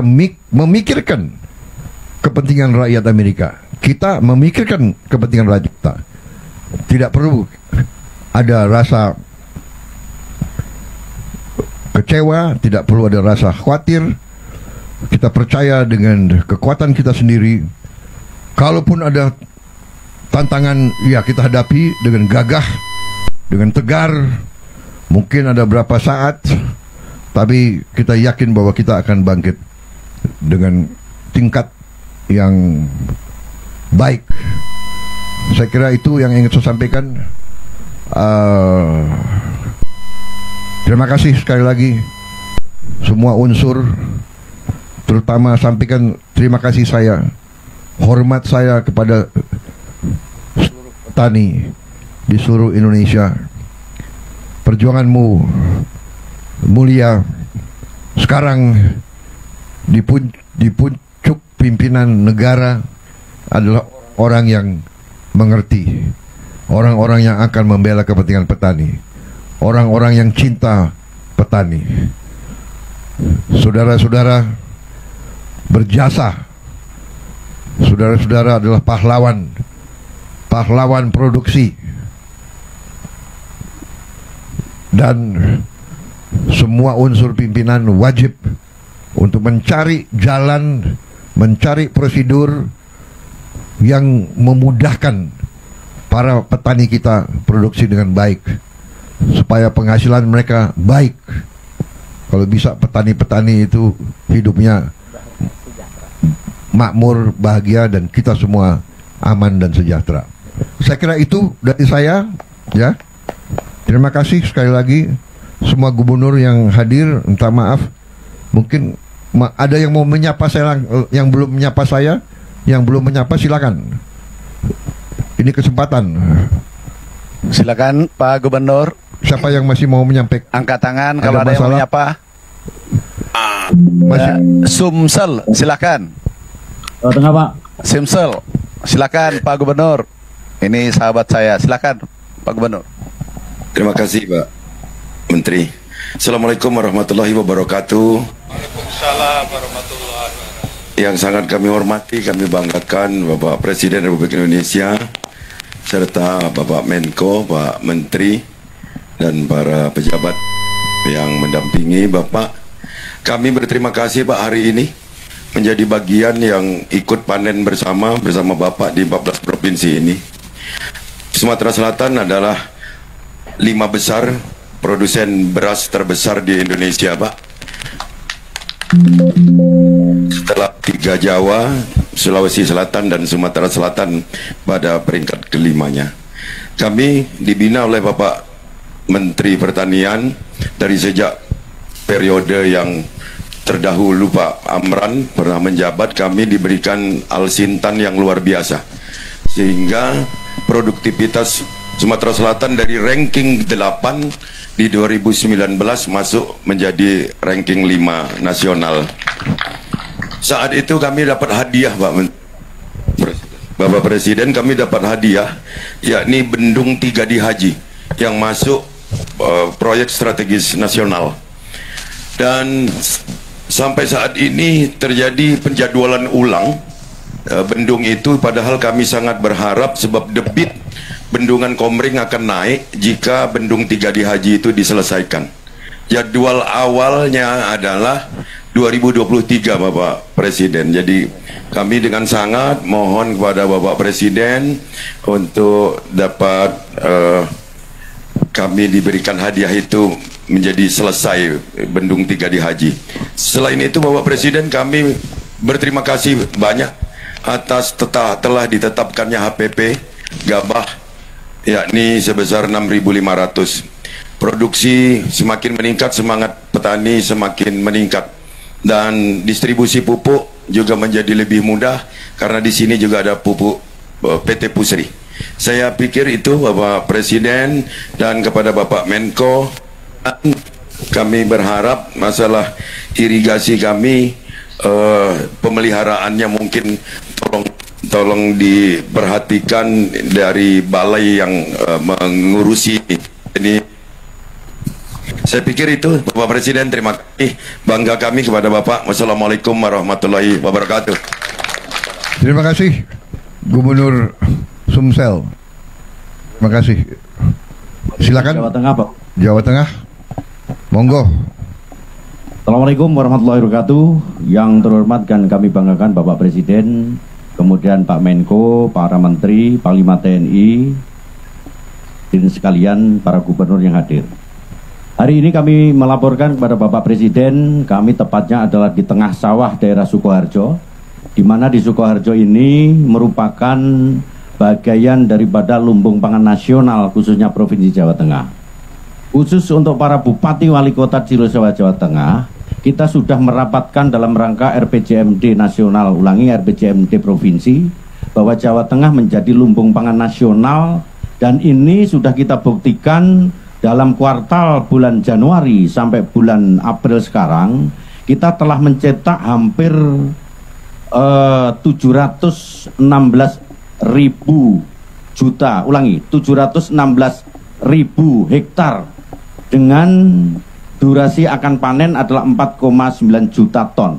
memikirkan kepentingan rakyat Amerika. Kita memikirkan kepentingan rakyat kita. Tidak perlu ada rasa kecewa, tidak perlu ada rasa khawatir. Kita percaya dengan kekuatan kita sendiri. Kalaupun ada tantangan, ya kita hadapi dengan gagah, dengan tegar. Mungkin ada berapa saat, tapi kita yakin bahwa kita akan bangkit dengan tingkat yang baik. Saya kira itu yang ingin saya sampaikan. Terima kasih sekali lagi semua unsur, terutama sampaikan terima kasih saya, hormat saya kepada seluruh petani di seluruh Indonesia. Perjuanganmu mulia. Sekarang di pucuk pimpinan negara adalah orang yang mengerti, orang-orang yang akan membela kepentingan petani, orang-orang yang cinta petani. Saudara-saudara berjasa. Saudara-saudara adalah pahlawan, pahlawan produksi. Dan semua unsur pimpinan wajib untuk mencari jalan, mencari prosedur yang memudahkan para petani kita produksi dengan baik, supaya penghasilan mereka baik. Kalau bisa petani-petani itu hidupnya makmur, bahagia, dan kita semua aman dan sejahtera. Saya kira itu dari saya, ya. Terima kasih sekali lagi semua gubernur yang hadir. Minta maaf, mungkin ada yang mau menyapa saya, yang belum menyapa saya. Yang belum menyapa silakan. Ini kesempatan. Silakan Pak Gubernur. Siapa yang masih mau menyampaikan? Angkat tangan kalau ada yang mau menyapa. Sumsel, silakan. Tengah Pak. Sumsel, silakan Pak Gubernur. Ini sahabat saya, silakan Pak Gubernur. Terima kasih Pak Menteri. Assalamualaikum warahmatullahi wabarakatuh. Waalaikumsalam warahmatullahi wabarakatuh. Yang sangat kami hormati, kami banggakan Bapak Presiden Republik Indonesia, serta Bapak Menko, Pak Menteri, dan para pejabat yang mendampingi Bapak. Kami berterima kasih Pak hari ini menjadi bagian yang ikut panen bersama Bapak di 14 provinsi ini. Sumatera Selatan adalah 5 besar produsen beras terbesar di Indonesia, Pak. Setelah 3 Jawa, Sulawesi Selatan dan Sumatera Selatan pada peringkat kelimanya. Kami dibina oleh Bapak Menteri Pertanian dari sejak periode yang terdahulu Pak Amran pernah menjabat. Kami diberikan Al-Sintan yang luar biasa, sehingga produktivitas Sumatera Selatan dari ranking 8 di 2019 masuk menjadi ranking 5 nasional. Saat itu kami dapat hadiah, Bapak Presiden, kami dapat hadiah, yakni Bendung 3D Haji yang masuk proyek strategis nasional. Dan sampai saat ini terjadi penjadwalan ulang bendung itu, padahal kami sangat berharap sebab debit bendungan Komering akan naik jika bendung 3D Haji itu diselesaikan. Jadwal awalnya adalah 2023, Bapak Presiden. Jadi kami dengan sangat mohon kepada Bapak Presiden untuk dapat kami diberikan hadiah itu menjadi selesai bendung 3D Haji. Selain itu, Bapak Presiden, kami berterima kasih banyak atas telah ditetapkannya HPP gabah, yakni sebesar 6.500. Produksi semakin meningkat, semangat petani semakin meningkat, dan distribusi pupuk juga menjadi lebih mudah karena di sini juga ada pupuk PT Pusri. Saya pikir itu, Bapak Presiden, dan kepada Bapak Menko, kami berharap masalah irigasi kami pemeliharaannya mungkin tolong diperhatikan dari balai yang mengurusi ini. Saya pikir itu, Bapak Presiden. Terima kasih, bangga kami kepada Bapak. Wassalamualaikum warahmatullahi wabarakatuh. Terima kasih Gubernur Sumsel. Terima kasih. Silakan. Jawa Tengah, Pak. Jawa Tengah. Monggo. Assalamualaikum warahmatullahi wabarakatuh. Yang terhormat dan kami banggakan Bapak Presiden, kemudian Pak Menko, para Menteri, Panglima TNI, dan sekalian para gubernur yang hadir. Hari ini kami melaporkan kepada Bapak Presiden, kami tepatnya adalah di tengah sawah daerah Sukoharjo, di mana di Sukoharjo ini merupakan bagian daripada lumbung pangan nasional khususnya Provinsi Jawa Tengah. Khusus untuk para Bupati Wali Kota Cilosewa Jawa Tengah, kita sudah merapatkan dalam rangka RPJMD nasional, RPJMD Provinsi, bahwa Jawa Tengah menjadi lumbung pangan nasional, dan ini sudah kita buktikan dalam kuartal bulan Januari sampai bulan April sekarang, kita telah mencetak hampir 716.000 juta, 716.000 hektar dengan durasi akan panen adalah 4,9 juta ton.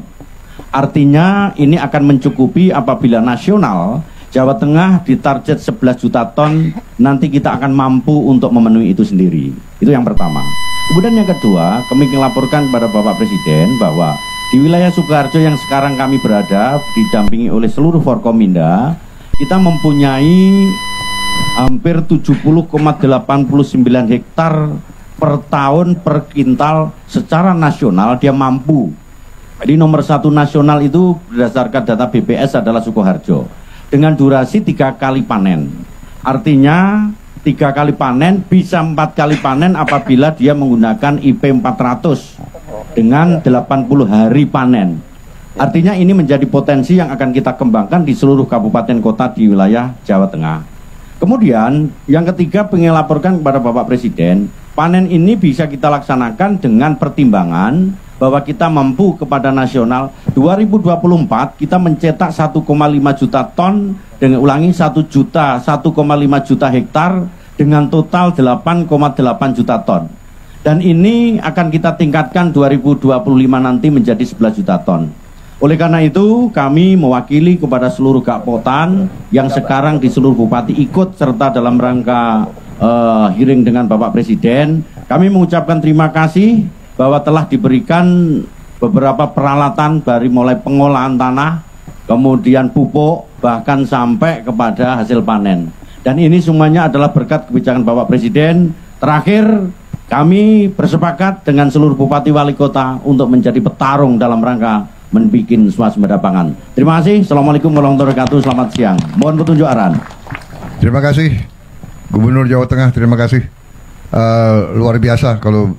Artinya ini akan mencukupi apabila nasional Jawa Tengah ditarget 11 juta ton, nanti kita akan mampu untuk memenuhi itu sendiri. Itu yang pertama. Kemudian yang kedua, kami melaporkan kepada Bapak Presiden bahwa di wilayah Sukoharjo yang sekarang kami berada, didampingi oleh seluruh Forkominda, kita mempunyai hampir 70,89 hektar per tahun per kintal secara nasional. Dia mampu. Jadi nomor 1 nasional itu berdasarkan data BPS adalah Sukoharjo, dengan durasi 3 kali panen. Artinya 3 kali panen bisa 4 kali panen apabila dia menggunakan IP 400 dengan 80 hari panen. Artinya ini menjadi potensi yang akan kita kembangkan di seluruh kabupaten kota di wilayah Jawa Tengah. Kemudian yang ketiga, pengen laporkan kepada Bapak Presiden, panen ini bisa kita laksanakan dengan pertimbangan bahwa kita mampu kepada nasional 2024 kita mencetak 1,5 juta ton, dengan 1,5 juta hektar dengan total 8,8 juta ton. Dan ini akan kita tingkatkan 2025 nanti menjadi 11 juta ton. Oleh karena itu kami mewakili kepada seluruh Gakpotan yang sekarang di seluruh bupati ikut serta dalam rangka hearing dengan Bapak Presiden, kami mengucapkan terima kasih bahwa telah diberikan beberapa peralatan dari mulai pengolahan tanah, kemudian pupuk, bahkan sampai kepada hasil panen. Dan ini semuanya adalah berkat kebijakan Bapak Presiden Terakhir, kami bersepakat dengan seluruh bupati wali kota untuk menjadi petarung dalam rangka membuat swasembada pangan. Terima kasih. Assalamualaikum warahmatullahi wabarakatuh. Selamat siang. Mohon petunjuk arahan. Terima kasih Gubernur Jawa Tengah, terima kasih. Luar biasa kalau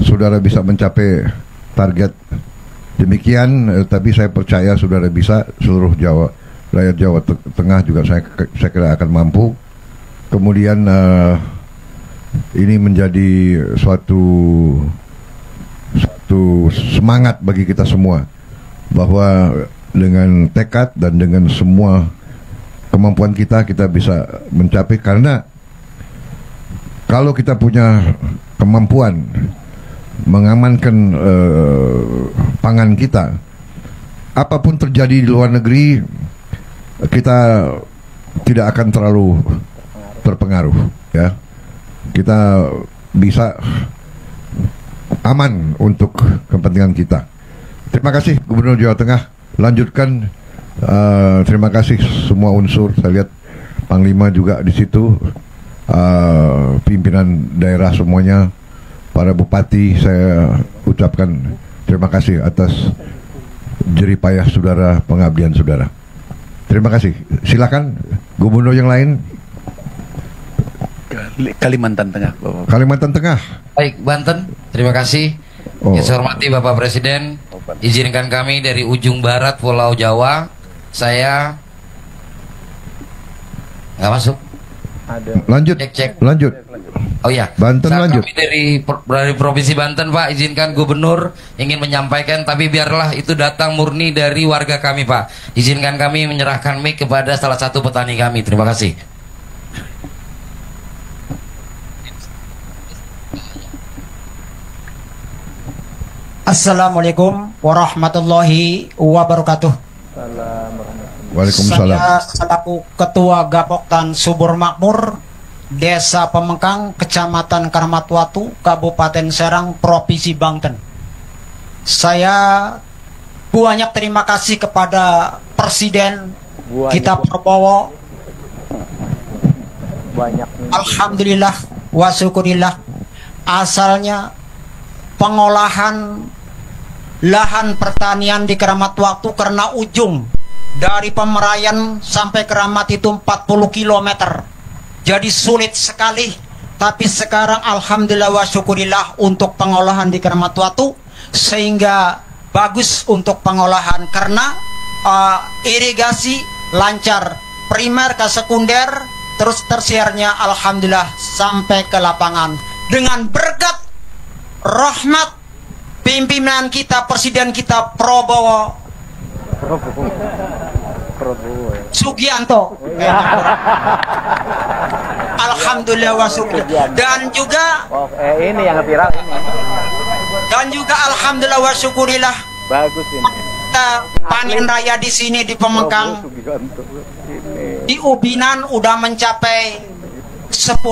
saudara bisa mencapai target demikian, tapi saya percaya saudara bisa, seluruh rakyat Jawa Tengah juga saya kira akan mampu. Kemudian ini menjadi suatu semangat bagi kita semua, bahwa dengan tekad dan dengan semua kemampuan kita bisa mencapai. Karena kalau kita punya kemampuan mengamankan pangan kita, apapun terjadi di luar negeri, kita tidak akan terlalu terpengaruh, ya. Kita bisa aman untuk kepentingan kita. Terima kasih Gubernur Jawa Tengah. Lanjutkan. Terima kasih semua unsur. Saya lihat Panglima juga di situ, pimpinan daerah semuanya, para bupati. Saya ucapkan terima kasih atas jeripayah saudara, pengabdian saudara. Terima kasih. Silakan gubernur yang lain. Kalimantan Tengah, Bapak. Kalimantan Tengah. Baik, Banten. Terima kasih. Yang saya hormati Bapak Presiden, izinkan kami dari ujung barat Pulau Jawa. Saya nggak masuk. Lanjut. Cek. Lanjut. Oh ya. Banten lanjut. Kami dari Provinsi Banten, Pak, izinkan Gubernur ingin menyampaikan, tapi biarlah itu datang murni dari warga kami, Pak. Izinkan kami menyerahkan mic kepada salah satu petani kami. Terima kasih. Assalamualaikum warahmatullahi wabarakatuh. Waalaikumsalam. Saya selaku Ketua Gapoktan Subur Makmur, Desa Pemengkang, Kecamatan Karamatwatu, Kabupaten Serang, Provinsi Banten. Saya banyak terima kasih kepada Presiden kita Prabowo. Alhamdulillah wa syukurillah. Asalnya pengolahan lahan pertanian di Karamatwatu karena ujung dari Pemerayan sampai Keramat itu 40 km, jadi sulit sekali. Tapi sekarang alhamdulillah wa syukurillah untuk pengolahan di Karamatwatu, sehingga bagus untuk pengolahan karena irigasi lancar, primer ke sekunder, terus tersiernya alhamdulillah sampai ke lapangan dengan berkat rahmat pimpinan kita, Presiden kita Prabowo Sugianto. Alhamdulillah wa syukur. Dan juga ini yang viral. Dan juga alhamdulillah wa syukurillah. Bagus ini. Kita panen raya di sini di Pemengkang. Di Ubinan udah mencapai 10,2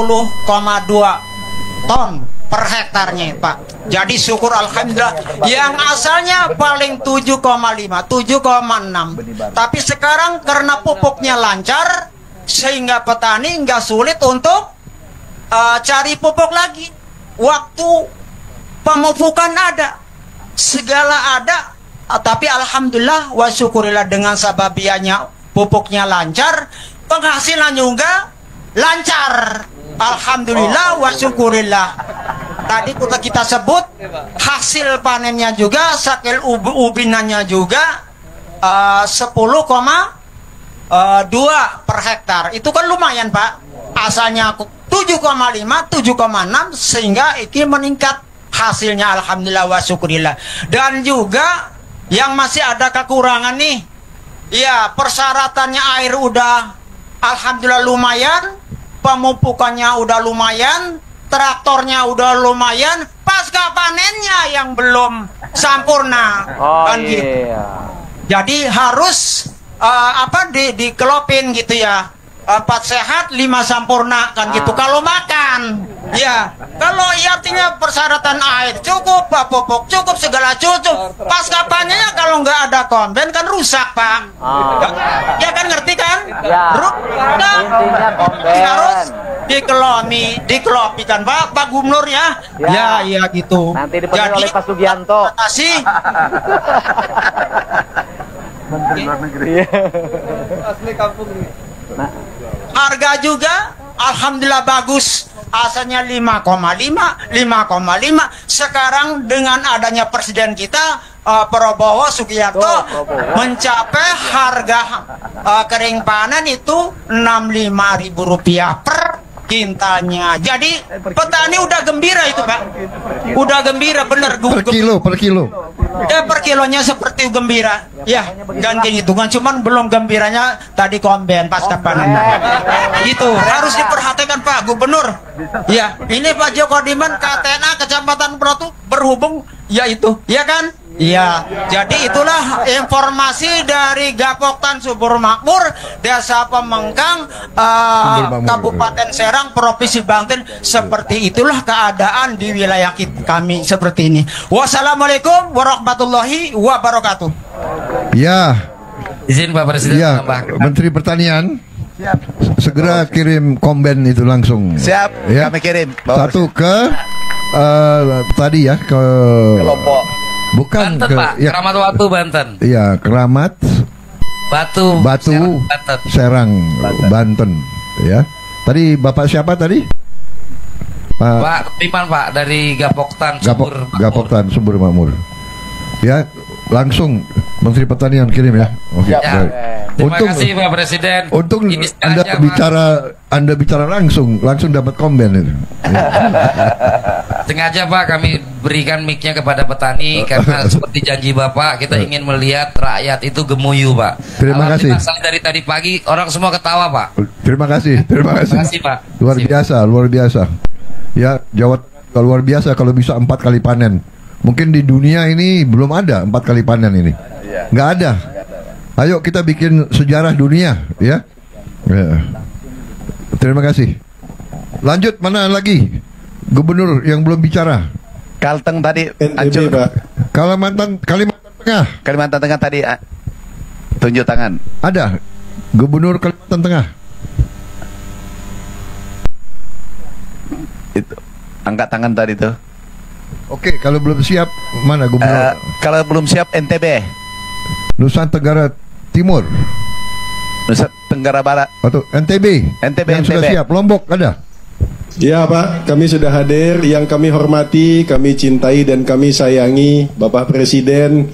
ton per hektarnya, Pak. Jadi syukur alhamdulillah. Yang asalnya paling 7,5, 7,6. Tapi sekarang karena pupuknya lancar, sehingga petani nggak sulit untuk cari pupuk lagi. Waktu pemupukan ada, segala ada. Tapi alhamdulillah wa syukurillah dengan sababianya pupuknya lancar, penghasilan juga lancar. Alhamdulillah wa syukurillah. Tadi kita sebut hasil panennya juga, sakil ubinannya juga 10,2 per hektar. Itu kan lumayan, Pak. Asalnya 7,5, 7,6, sehingga ini meningkat hasilnya alhamdulillah wa syukurillah. Dan juga yang masih ada kekurangan nih, ya persyaratannya air udah alhamdulillah lumayan, pemupukannya udah lumayan, traktornya udah lumayan, pasca panennya yang belum sempurna. Kan gitu. Jadi harus dikelopin gitu ya. 4 sehat 5 sempurna kan gitu. Kalau makan, ya kalau Kalau artinya persyaratan air cukup, Pak, pupuk cukup, segala cukup. Pas kampanye kalau nggak ada komben kan rusak, Pak. Ya kan, ngerti kan? Ya. Intinya komben. Harus dikelomi kan, Pak Gubernur ya. Ya, iya gitu. Nanti dipenuhi oleh Pak Sugianto. Kasih. Menteri Luar Negeri. Asli kampung nih. Harga juga alhamdulillah bagus. Asalnya 5,5. Sekarang dengan adanya presiden kita Prabowo Subianto mencapai harga kering panen itu Rp65.000 per kintalnya. Jadi petani udah gembira itu, Pak. Udah gembira bener. Per kilo. Ya, per kilonya seperti gembira. Ya, ganti hitungan, cuman belum gembiranya tadi komben pasca panen. Itu harus diperhatikan Pak Gubernur. Ya, ini Pak Joko Diman KTNA Kecamatan Broto berhubung ya itu, ya kan? Iya, jadi itulah informasi dari Gapoktan Subur Makmur, Desa Pemengkang, Kabupaten Serang, Provinsi Banten. Seperti itulah keadaan di wilayah kami seperti ini. Wassalamualaikum warahmatullahi wabarakatuh. Ya. Izin Pak Presiden. Ya, Menteri Pertanian. Segera kirim komben itu langsung. Siap, ya. kami kirim. Satu ke tadi ya ke Lombok. Bukan Banten, ke Pak. ya, Keramat Watu Banten. Iya, Keramat Batu Serang Banten. Ya. Tadi Bapak siapa tadi? Pak Piman, Pak, dari Gapoktan Gapoktan Subur Makmur. Ya, langsung Menteri Pertanian kirim ya. Oke. Ya. Baik. Terima kasih Pak Presiden. Untung Anda bicara langsung dapat komben itu. Ya. Sengaja Pak kami berikan mic-nya kepada petani karena seperti janji Bapak kita ingin melihat rakyat itu gemuyu, Pak. Terima kasih. Dari tadi pagi orang semua ketawa, Pak. Terima kasih. Terima kasih, Pak. Luar biasa. Ya, Jawa luar biasa kalau bisa 4 kali panen. Mungkin di dunia ini belum ada 4 kali panen ini. Nggak ada. Ayo kita bikin sejarah dunia, ya. Terima kasih. Lanjut, mana lagi? Gubernur yang belum bicara. Kalteng tadi NTB, Pak. Kalimantan Tengah. Kalimantan Tengah tadi tunjuk tangan. Ada. Gubernur Kalimantan Tengah. Itu angkat tangan tadi tuh. Oke, kalau belum siap mana Gubernur? Kalau belum siap NTB. Nusa Tenggara Timur. Nusa Tenggara Barat. Atau NTB. Yang sudah siap. Lombok ada. Ya Pak, kami sudah hadir. Yang kami hormati, kami cintai dan kami sayangi Bapak Presiden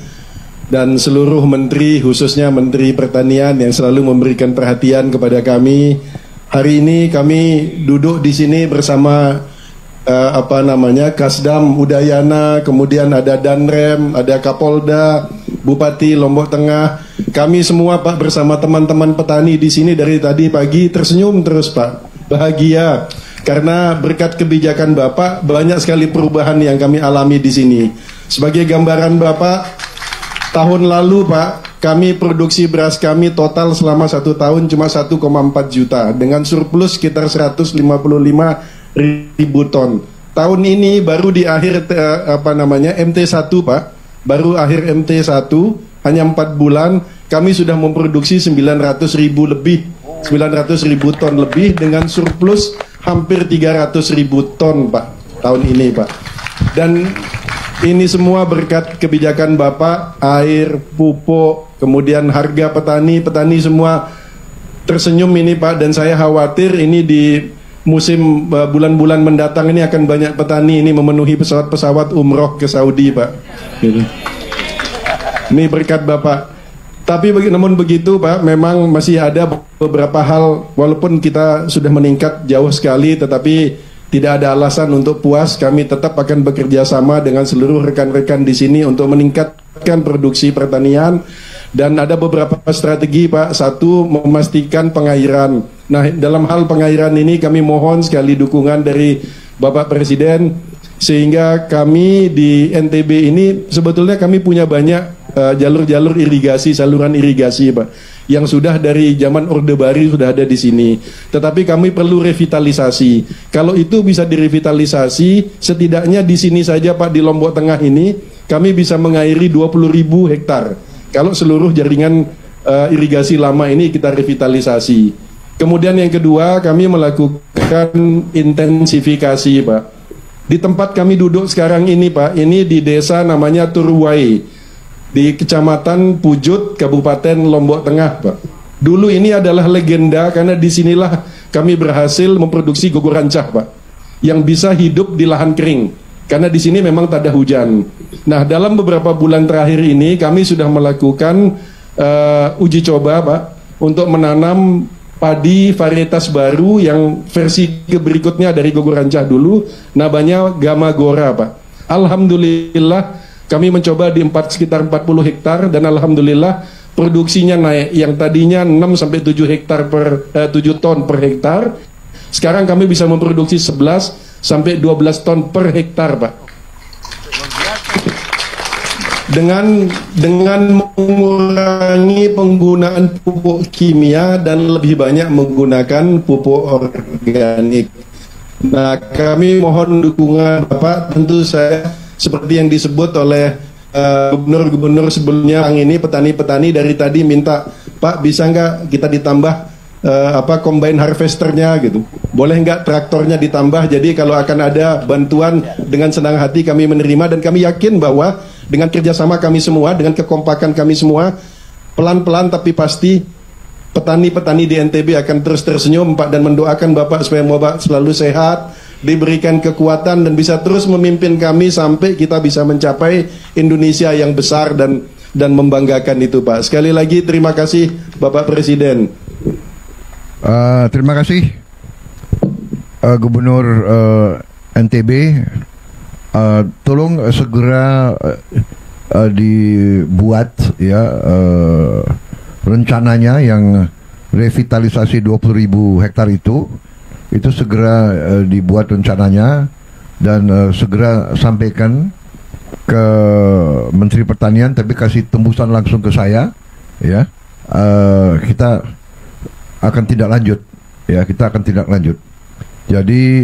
dan seluruh menteri, khususnya Menteri Pertanian yang selalu memberikan perhatian kepada kami. Hari ini kami duduk di sini bersama Kasdam Udayana, kemudian ada Danrem, ada Kapolda, Bupati Lombok Tengah. Kami semua Pak bersama teman-teman petani di sini dari tadi pagi tersenyum terus Pak, bahagia. Karena berkat kebijakan Bapak banyak sekali perubahan yang kami alami di sini. Sebagai gambaran Bapak, tahun lalu Pak, kami produksi beras kami total selama 1 tahun cuma 1,4 juta dengan surplus sekitar 155.000 ton. Tahun ini baru di akhir MT1 Pak, baru akhir MT1 hanya 4 bulan kami sudah memproduksi 900.000 ton lebih dengan surplus hampir 300.000 ton Pak tahun ini Pak. Dan ini semua berkat kebijakan Bapak, air, pupuk, kemudian harga petani semua tersenyum ini Pak. Dan saya khawatir ini di musim bulan-bulan mendatang ini akan banyak petani ini memenuhi pesawat-pesawat umroh ke Saudi Pak. Ini berkat Bapak. Tapi namun begitu Pak, memang masih ada beberapa hal, walaupun kita sudah meningkat jauh sekali, tetapi tidak ada alasan untuk puas. Kami tetap akan bekerja sama dengan seluruh rekan-rekan di sini untuk meningkatkan produksi pertanian. Dan ada beberapa strategi Pak. Satu, memastikan pengairan. Nah, dalam hal pengairan ini kami mohon sekali dukungan dari Bapak Presiden, sehingga kami di NTB ini sebetulnya kami punya banyak jalur-jalur irigasi, saluran irigasi, Pak, yang sudah dari zaman Orde Baru sudah ada di sini. Tetapi kami perlu revitalisasi. Kalau itu bisa direvitalisasi, setidaknya di sini saja, Pak, di Lombok Tengah ini kami bisa mengairi 20.000 hektar. Kalau seluruh jaringan irigasi lama ini kita revitalisasi. Kemudian yang kedua, kami melakukan intensifikasi, Pak. Di tempat kami duduk sekarang ini, Pak, ini di desa namanya Turwai, di Kecamatan Pujut, Kabupaten Lombok Tengah, Pak. Dulu ini adalah legenda karena disinilah kami berhasil memproduksi gugur rancah, Pak, yang bisa hidup di lahan kering. Karena di sini memang tak ada hujan. Nah, dalam beberapa bulan terakhir ini kami sudah melakukan uji coba, Pak, untuk menanam padi varietas baru yang versi berikutnya dari gugur rancah dulu, namanya Gama Gora, Pak. Alhamdulillah kami mencoba di sekitar 40 hektar dan alhamdulillah produksinya naik. Yang tadinya 6-7 ton per hektar, sekarang kami bisa memproduksi 11-12 ton per hektar, Pak. Dengan mengurangi penggunaan pupuk kimia dan lebih banyak menggunakan pupuk organik. Nah, kami mohon dukungan Bapak. Tentu saya seperti yang disebut oleh gubernur-gubernur sebelumnya, yang ini petani-petani dari tadi minta, Pak, bisa nggak kita ditambah combine harvesternya gitu, boleh nggak traktornya ditambah. Jadi kalau akan ada bantuan, dengan senang hati kami menerima, dan kami yakin bahwa dengan kerjasama kami semua, dengan kekompakan kami semua, pelan-pelan tapi pasti petani-petani di NTB akan terus tersenyum, Pak, dan mendoakan Bapak supaya Bapak selalu sehat, diberikan kekuatan dan bisa terus memimpin kami sampai kita bisa mencapai Indonesia yang besar dan membanggakan itu, Pak. Sekali lagi terima kasih Bapak Presiden. Terima kasih Gubernur NTB. Tolong segera dibuat ya rencananya yang revitalisasi 20.000 hektar itu segera dibuat rencananya dan segera sampaikan ke Menteri Pertanian, tapi kasih tembusan langsung ke saya ya. Kita akan tidak lanjut ya, kita akan tidak lanjut. Jadi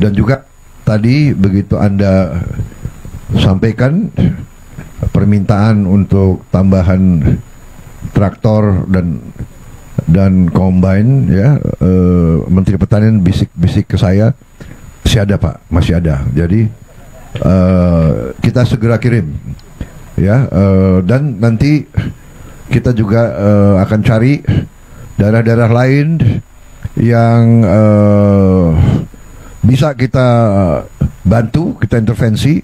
dan juga tadi begitu Anda sampaikan permintaan untuk tambahan traktor dan combine ya, Menteri Pertanian bisik-bisik ke saya, masih ada, Pak, masih ada. Jadi kita segera kirim ya, dan nanti kita juga akan cari daerah-daerah lain yang bisa kita bantu, kita intervensi.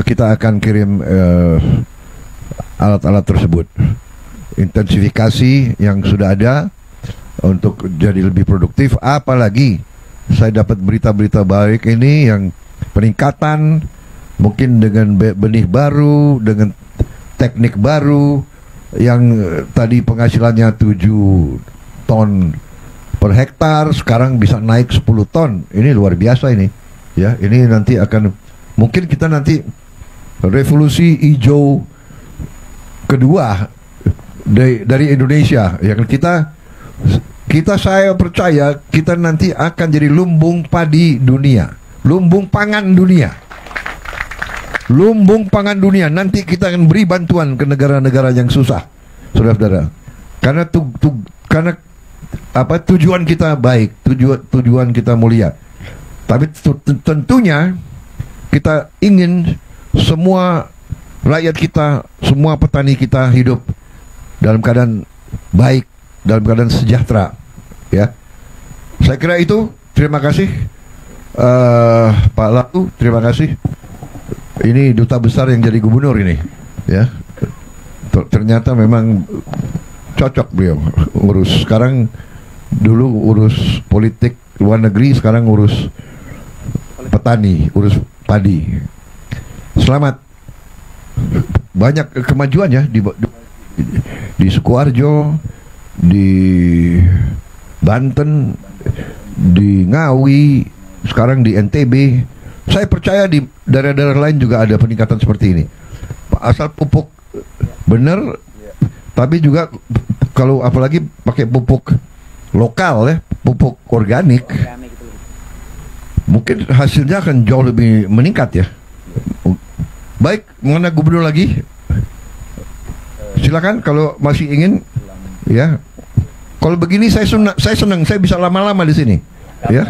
Kita akan kirim alat-alat tersebut, intensifikasi yang sudah ada untuk jadi lebih produktif. Apalagi saya dapat berita-berita baik ini, yang peningkatan mungkin dengan benih baru, dengan teknik baru, yang tadi penghasilannya 7 ton per hektar sekarang bisa naik 10 ton. Ini luar biasa ini ya. Ini nanti akan, mungkin kita nanti revolusi hijau kedua dari Indonesia, yang kita saya percaya kita nanti akan jadi lumbung padi dunia, lumbung pangan dunia. Lumbung pangan dunia. Nanti kita akan beri bantuan ke negara-negara yang susah, saudara-saudara. Karena tujuan kita baik, tujuan kita mulia. Tapi tentunya kita ingin semua rakyat kita, semua petani kita hidup dalam keadaan baik, dalam keadaan sejahtera. Ya, saya kira itu. Terima kasih Pak Latu, terima kasih. Ini duta besar yang jadi gubernur ini, ya. Ternyata memang cocok beliau urus. Sekarang dulu urus politik luar negeri, sekarang urus petani, urus padi. Selamat. Banyak kemajuan ya di Sukoharjo, di Banten, di Ngawi, sekarang di NTB. Saya percaya di daerah-daerah lain juga ada peningkatan seperti ini. asal pupuk bener, tapi juga kalau apalagi pakai pupuk lokal ya, pupuk organik, mungkin hasilnya akan jauh lebih meningkat ya. Baik, mengenai gubernur lagi, silakan kalau masih ingin ya. Kalau begini saya senang, saya bisa lama-lama di sini ya.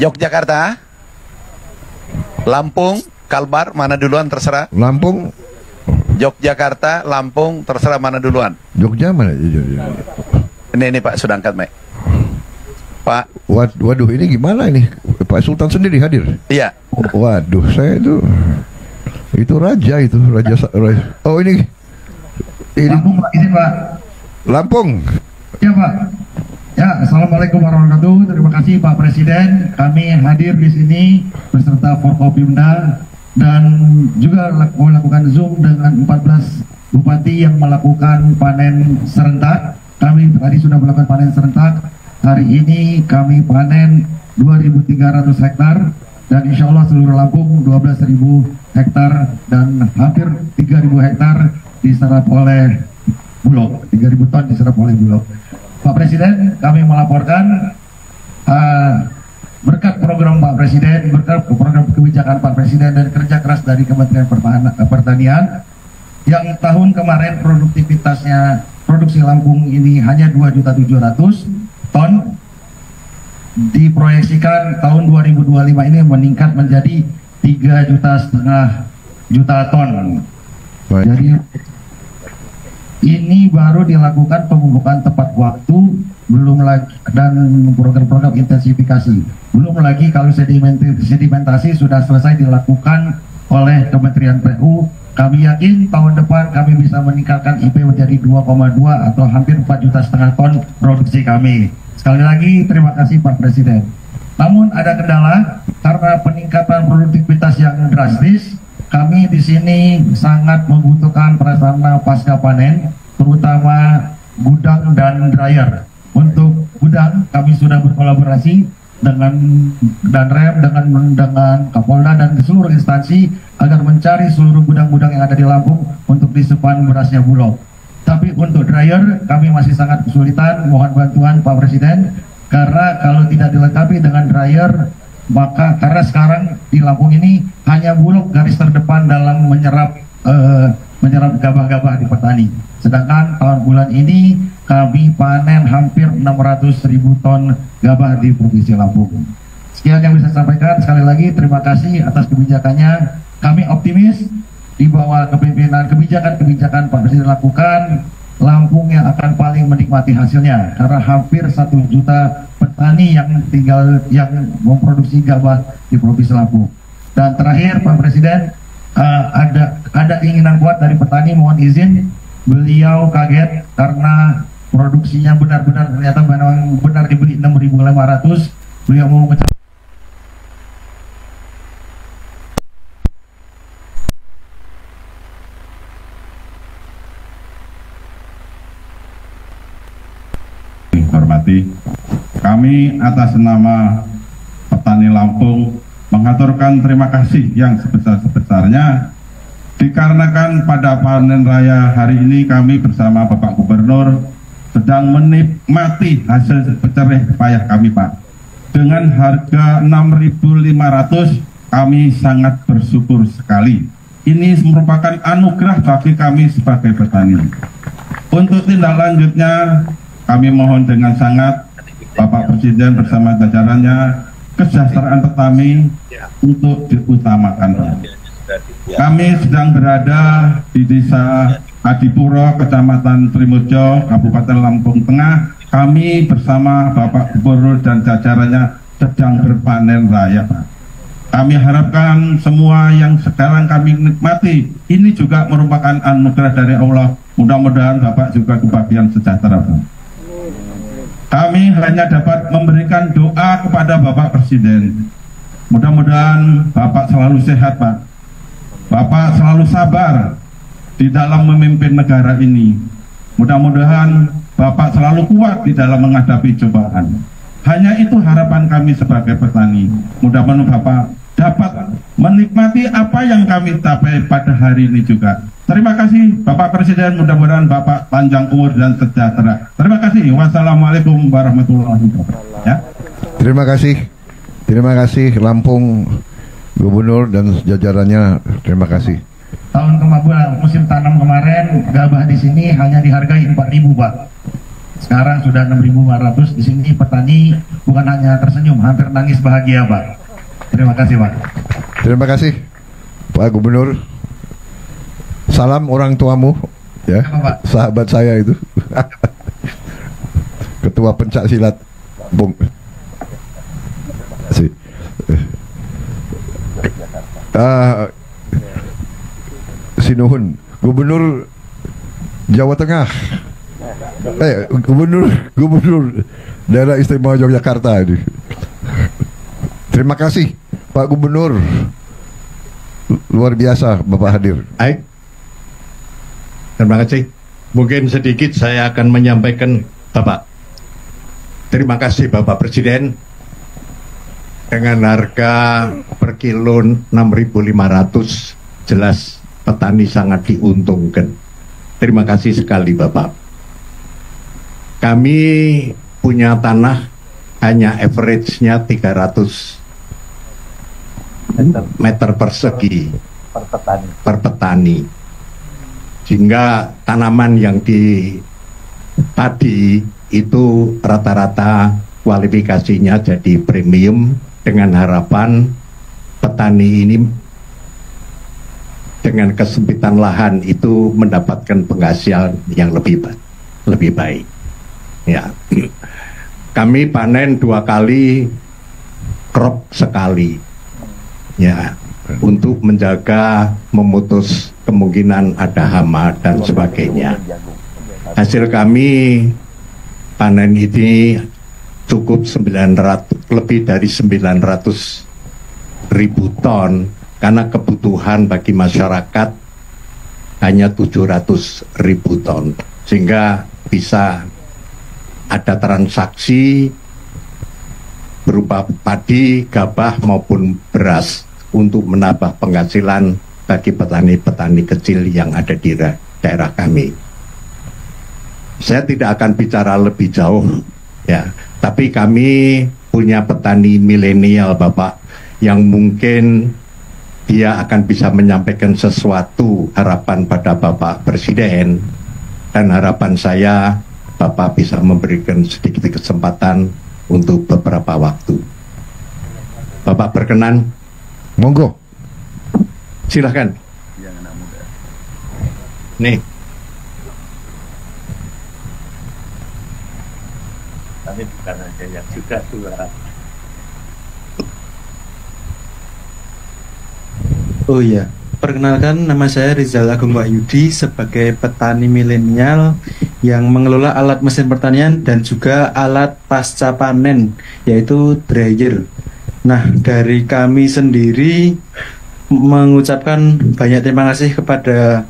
Yogyakarta, Lampung, Kalbar, mana duluan terserah. Lampung, Yogyakarta, Lampung, terserah mana duluan. Jogja mana? Ini Pak sudah angkat mic. Pak. Waduh, ini gimana ini? Pak Sultan sendiri hadir? Iya. Waduh, saya itu raja. Oh ini Lampung Pak, izin Pak. Lampung. Ya Pak. Ya, assalamualaikum warahmatullahi wabarakatuh. Terima kasih Pak Presiden. Kami hadir di sini beserta Forkopimda dan juga melakukan Zoom dengan 14 bupati yang melakukan panen serentak. Kami tadi sudah melakukan panen serentak. Hari ini kami panen 2.300 hektar dan insya Allah seluruh Lampung 12.000 hektar dan hampir 3.000 hektar diserap oleh Bulog, 3.000 ton diserap oleh Bulog. Pak Presiden, kami melaporkan berkat program Pak Presiden, berkat program kebijakan Pak Presiden dan kerja keras dari Kementerian Pertanian yang tahun kemarin produksi Lampung ini hanya 2.700.000 ton, diproyeksikan tahun 2025 ini meningkat menjadi 3,5 juta ton. Jadi ini baru dilakukan pemupukan tepat waktu, belum lagi dan program-program intensifikasi. Belum lagi kalau sedimentasi sudah selesai dilakukan oleh Kementerian PU. Kami yakin tahun depan kami bisa meningkatkan IP menjadi 2,2 atau hampir 4,5 juta ton produksi kami. Sekali lagi terima kasih Pak Presiden. Namun ada kendala karena peningkatan produktivitas yang drastis. Kami di sini sangat membutuhkan prasarana pasca panen, terutama gudang dan dryer. Untuk gudang kami sudah berkolaborasi dengan Danrem, dengan Kapolda dan seluruh instansi agar mencari seluruh gudang-gudang yang ada di Lampung untuk disimpan berasnya Bulog. Tapi untuk dryer kami masih sangat kesulitan, mohon bantuan Pak Presiden, karena kalau tidak dilengkapi dengan dryer, maka karena sekarang di Lampung ini hanya Bulog garis terdepan dalam menyerap gabah-gabah di petani. Sedangkan tahun bulan ini kami panen hampir 600.000 ton gabah di Provinsi Lampung. Sekian yang bisa saya sampaikan. Sekali lagi terima kasih atas kebijakannya. Kami optimis di bawah kepemimpinan kebijakan-kebijakan Pak Presiden lakukan, Lampung yang akan paling menikmati hasilnya karena hampir 1 juta petani yang memproduksi gabah di Provinsi Lampung. Dan terakhir Pak Presiden, ada keinginan kuat dari petani, mohon izin, beliau kaget karena produksinya benar-benar ternyata benar dibeli 6.500. Beliau mau mengucapkan hormati, kami atas nama petani Lampung mengaturkan terima kasih yang sebesar-sebesarnya dikarenakan pada panen raya hari ini kami bersama Bapak Gubernur sedang menikmati hasil jerih payah kami Pak. Dengan harga 6.500 kami sangat bersyukur sekali. Ini merupakan anugerah bagi kami sebagai petani. Untuk tindak lanjutnya kami mohon dengan sangat Bapak Presiden bersama jajarannya kesejahteraan petani untuk diutamakan. Kami sedang berada di Desa Adipuro, Kecamatan Trimulyo, Kabupaten Lampung Tengah. Kami bersama Bapak Gubernur dan jajarannya sedang berpanen raya, Pak. Kami harapkan semua yang sekarang kami nikmati ini juga merupakan anugerah dari Allah. Mudah-mudahan Bapak juga kebahagiaan sejahtera, Pak. Kami hanya dapat memberikan doa kepada Bapak Presiden. Mudah-mudahan Bapak selalu sehat, Pak. Bapak selalu sabar di dalam memimpin negara ini. Mudah-mudahan Bapak selalu kuat di dalam menghadapi cobaan. Hanya itu harapan kami sebagai petani. Mudah-mudahan Bapak dapat menikmati apa yang kami capai pada hari ini juga. Terima kasih Bapak Presiden, mudah-mudahan Bapak panjang umur dan sejahtera. Terima kasih. Wassalamualaikum warahmatullahi wabarakatuh. Ya. Terima kasih Lampung, Gubernur dan jajarannya. Terima kasih. Tahun kemarin musim tanam kemarin gabah di sini hanya dihargai 4.000 Pak. Sekarang sudah 6.500. Di sini petani bukan hanya tersenyum, hampir nangis bahagia Pak. Terima kasih Pak. Terima kasih Pak Gubernur. Salam orang tuamu, ya, sahabat saya itu, Ketua Pencak Silat, Bung. Sinuhun, Gubernur Jawa Tengah. Gubernur Daerah Istimewa Yogyakarta ini. Terima kasih Pak Gubernur, luar biasa Bapak hadir. Baik, terima kasih. Mungkin sedikit saya akan menyampaikan Bapak. Terima kasih Bapak Presiden. Dengan harga per kilo 6.500, jelas petani sangat diuntungkan. Terima kasih sekali Bapak. Kami punya tanah hanya average-nya 300 meter persegi per petani, sehingga tanaman yang di padi itu rata-rata kualifikasinya jadi premium, dengan harapan petani ini dengan kesempitan lahan itu mendapatkan penghasilan yang lebih baik. Ya, kami panen 2 kali, crop sekali, ya, untuk menjaga, memutus kemungkinan ada hama dan sebagainya. Hasil kami panen ini cukup lebih dari 900.000 ton, karena kebutuhan bagi masyarakat hanya 700.000 ton, sehingga bisa ada transaksi berupa padi, gabah maupun beras untuk menambah penghasilan bagi petani-petani kecil yang ada di daerah kami. Saya tidak akan bicara lebih jauh, ya, tapi kami punya petani milenial Bapak, yang mungkin dia akan bisa menyampaikan sesuatu harapan pada Bapak Presiden, dan harapan saya Bapak bisa memberikan sedikit kesempatan untuk beberapa waktu. Bapak berkenan? Monggo. Silahkan. Nih. Kami bukan hanya yang sudah tua. Oh iya, perkenalkan, nama saya Rizal Agung Wahyudi sebagai petani milenial yang mengelola alat mesin pertanian dan juga alat pasca panen, yaitu dryer. Nah, dari kami sendiri mengucapkan banyak terima kasih kepada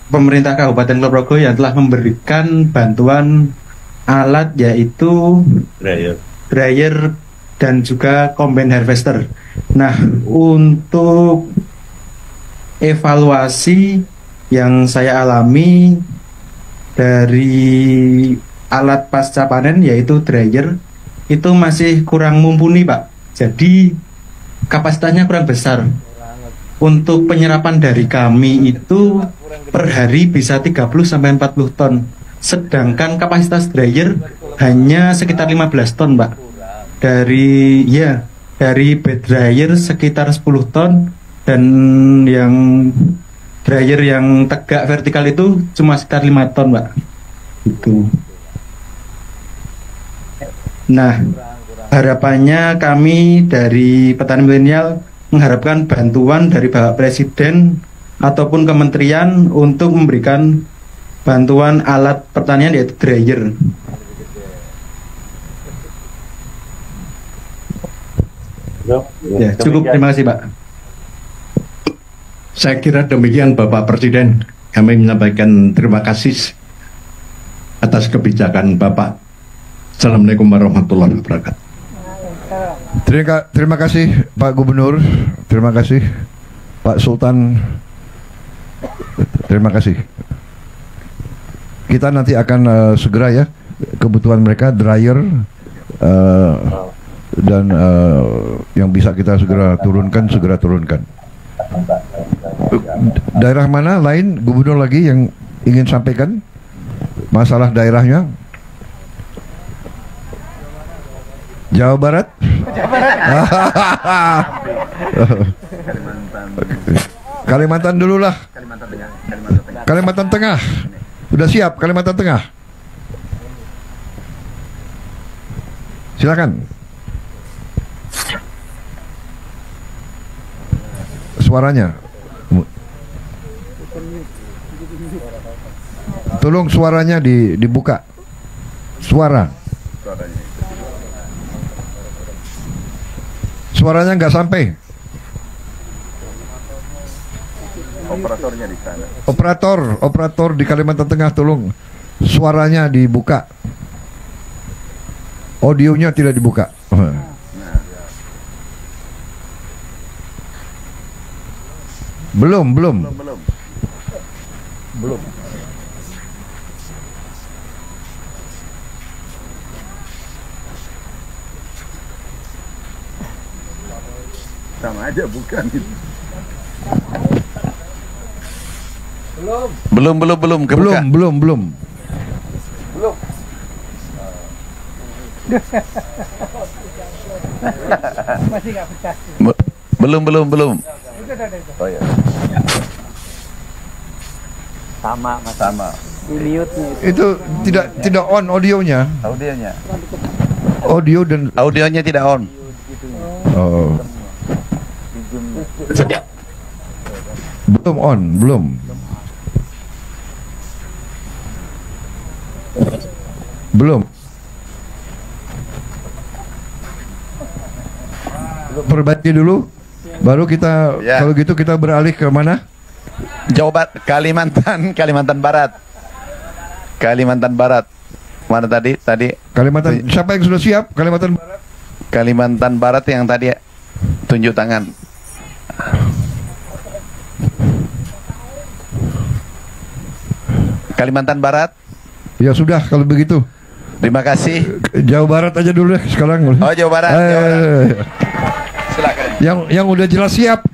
pemerintah Kabupaten Kulonprogo yang telah memberikan bantuan alat, yaitu dryer dan juga combine harvester. Nah, untuk evaluasi yang saya alami dari alat pasca panen, yaitu dryer, itu masih kurang mumpuni Pak. Jadi kapasitasnya kurang besar. Untuk penyerapan dari kami itu per hari bisa 30-40 ton. Sedangkan kapasitas dryer hanya sekitar 15 ton Pak. Dari bed dryer sekitar 10 ton, dan yang dryer yang tegak vertikal itu cuma sekitar 5 ton Pak. Itu. Nah, harapannya kami dari petani milenial mengharapkan bantuan dari Bapak Presiden ataupun kementerian untuk memberikan bantuan alat pertanian, yaitu dryer. Ya, cukup, terima kasih Pak. Saya kira demikian Bapak Presiden. Kami menyampaikan terima kasih atas kebijakan Bapak Assalamualaikum warahmatullahi wabarakatuh. Terima kasih Pak Gubernur, terima kasih Pak Sultan, terima kasih. Kita nanti akan segera ya, kebutuhan mereka dryer dan yang bisa kita segera turunkan. Daerah mana lain Gubernur lagi yang ingin sampaikan masalah daerahnya? Jawa Barat? Kalimantan dulu lah. Kalimantan Tengah. Sudah siap Kalimantan Tengah? Silakan. Suaranya. Tolong suaranya dibuka. Suaranya nggak sampai. Operatornya di sana. Operator di Kalimantan Tengah, tolong suaranya dibuka. Audionya tidak dibuka. Belum. Sama aja bukan itu. Belum kebuka. Belum. Masih nggak pecah. Belum. Oh ya. Sama. Itu tidak on audionya. Audionya tidak on. Oh. Belum. Perbaiki dulu, baru kita kalau gitu kita beralih ke mana? Jawa Barat, Kalimantan Barat. Mana tadi? Kalimantan. Siapa yang sudah siap? Kalimantan Barat. Kalimantan Barat yang tadi tunjuk tangan. Kalimantan Barat. Ya sudah kalau begitu. Terima kasih. Jawa Barat aja dulu deh sekarang. Oh, Jawa Barat. Silakan. Yang udah jelas siap.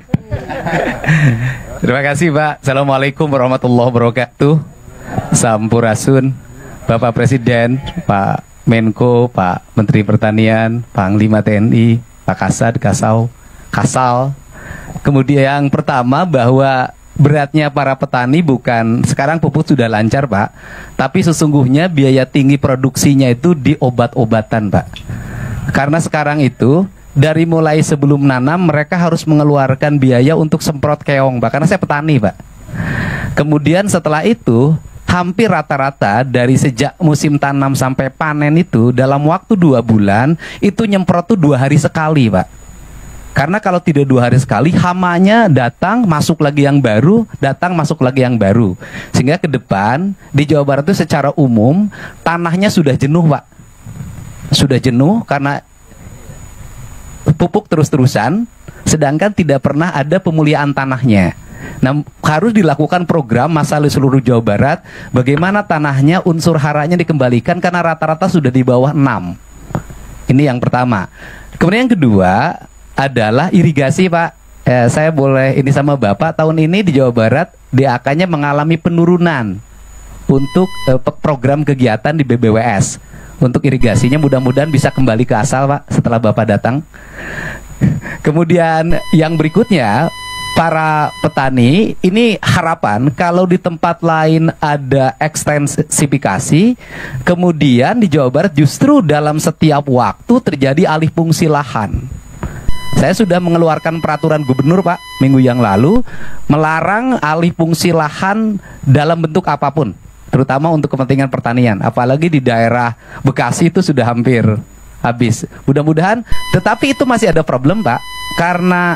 Terima kasih Pak. Assalamualaikum warahmatullahi wabarakatuh. Sampurasun, Bapak Presiden, Pak Menko, Pak Menteri Pertanian, Panglima TNI, Pak Kasal. Kemudian yang pertama bahwa beratnya para petani bukan sekarang pupuk sudah lancar Pak, tapi sesungguhnya biaya tinggi produksinya itu di obat-obatan Pak. Karena sekarang itu dari mulai sebelum nanam mereka harus mengeluarkan biaya untuk semprot keong Pak, karena saya petani Pak. Kemudian setelah itu hampir rata-rata dari sejak musim tanam sampai panen itu dalam waktu 2 bulan itu nyemprot tuh 2 hari sekali Pak. Karena kalau tidak 2 hari sekali hamanya datang masuk lagi yang baru, sehingga ke depan di Jawa Barat itu secara umum tanahnya sudah jenuh Pak. Sudah jenuh karena pupuk terus-terusan, sedangkan tidak pernah ada pemuliaan tanahnya. Nah, harus dilakukan program masalah seluruh Jawa Barat, bagaimana tanahnya unsur haranya dikembalikan karena rata-rata sudah di bawah 6. Ini yang pertama. Kemudian yang kedua adalah irigasi Pak. Saya boleh ini sama Bapak, tahun ini di Jawa Barat DAK-nya mengalami penurunan untuk program kegiatan di BBWS. Untuk irigasinya mudah-mudahan bisa kembali ke asal Pak setelah Bapak datang. Kemudian yang berikutnya, para petani ini harapan kalau di tempat lain ada ekstensifikasi, kemudian di Jawa Barat justru dalam setiap waktu terjadi alih fungsi lahan. Saya sudah mengeluarkan peraturan gubernur Pak minggu yang lalu melarang alih fungsi lahan dalam bentuk apapun, terutama untuk kepentingan pertanian. Apalagi di daerah Bekasi itu sudah hampir habis. Mudah-mudahan, tetapi itu masih ada problem Pak, karena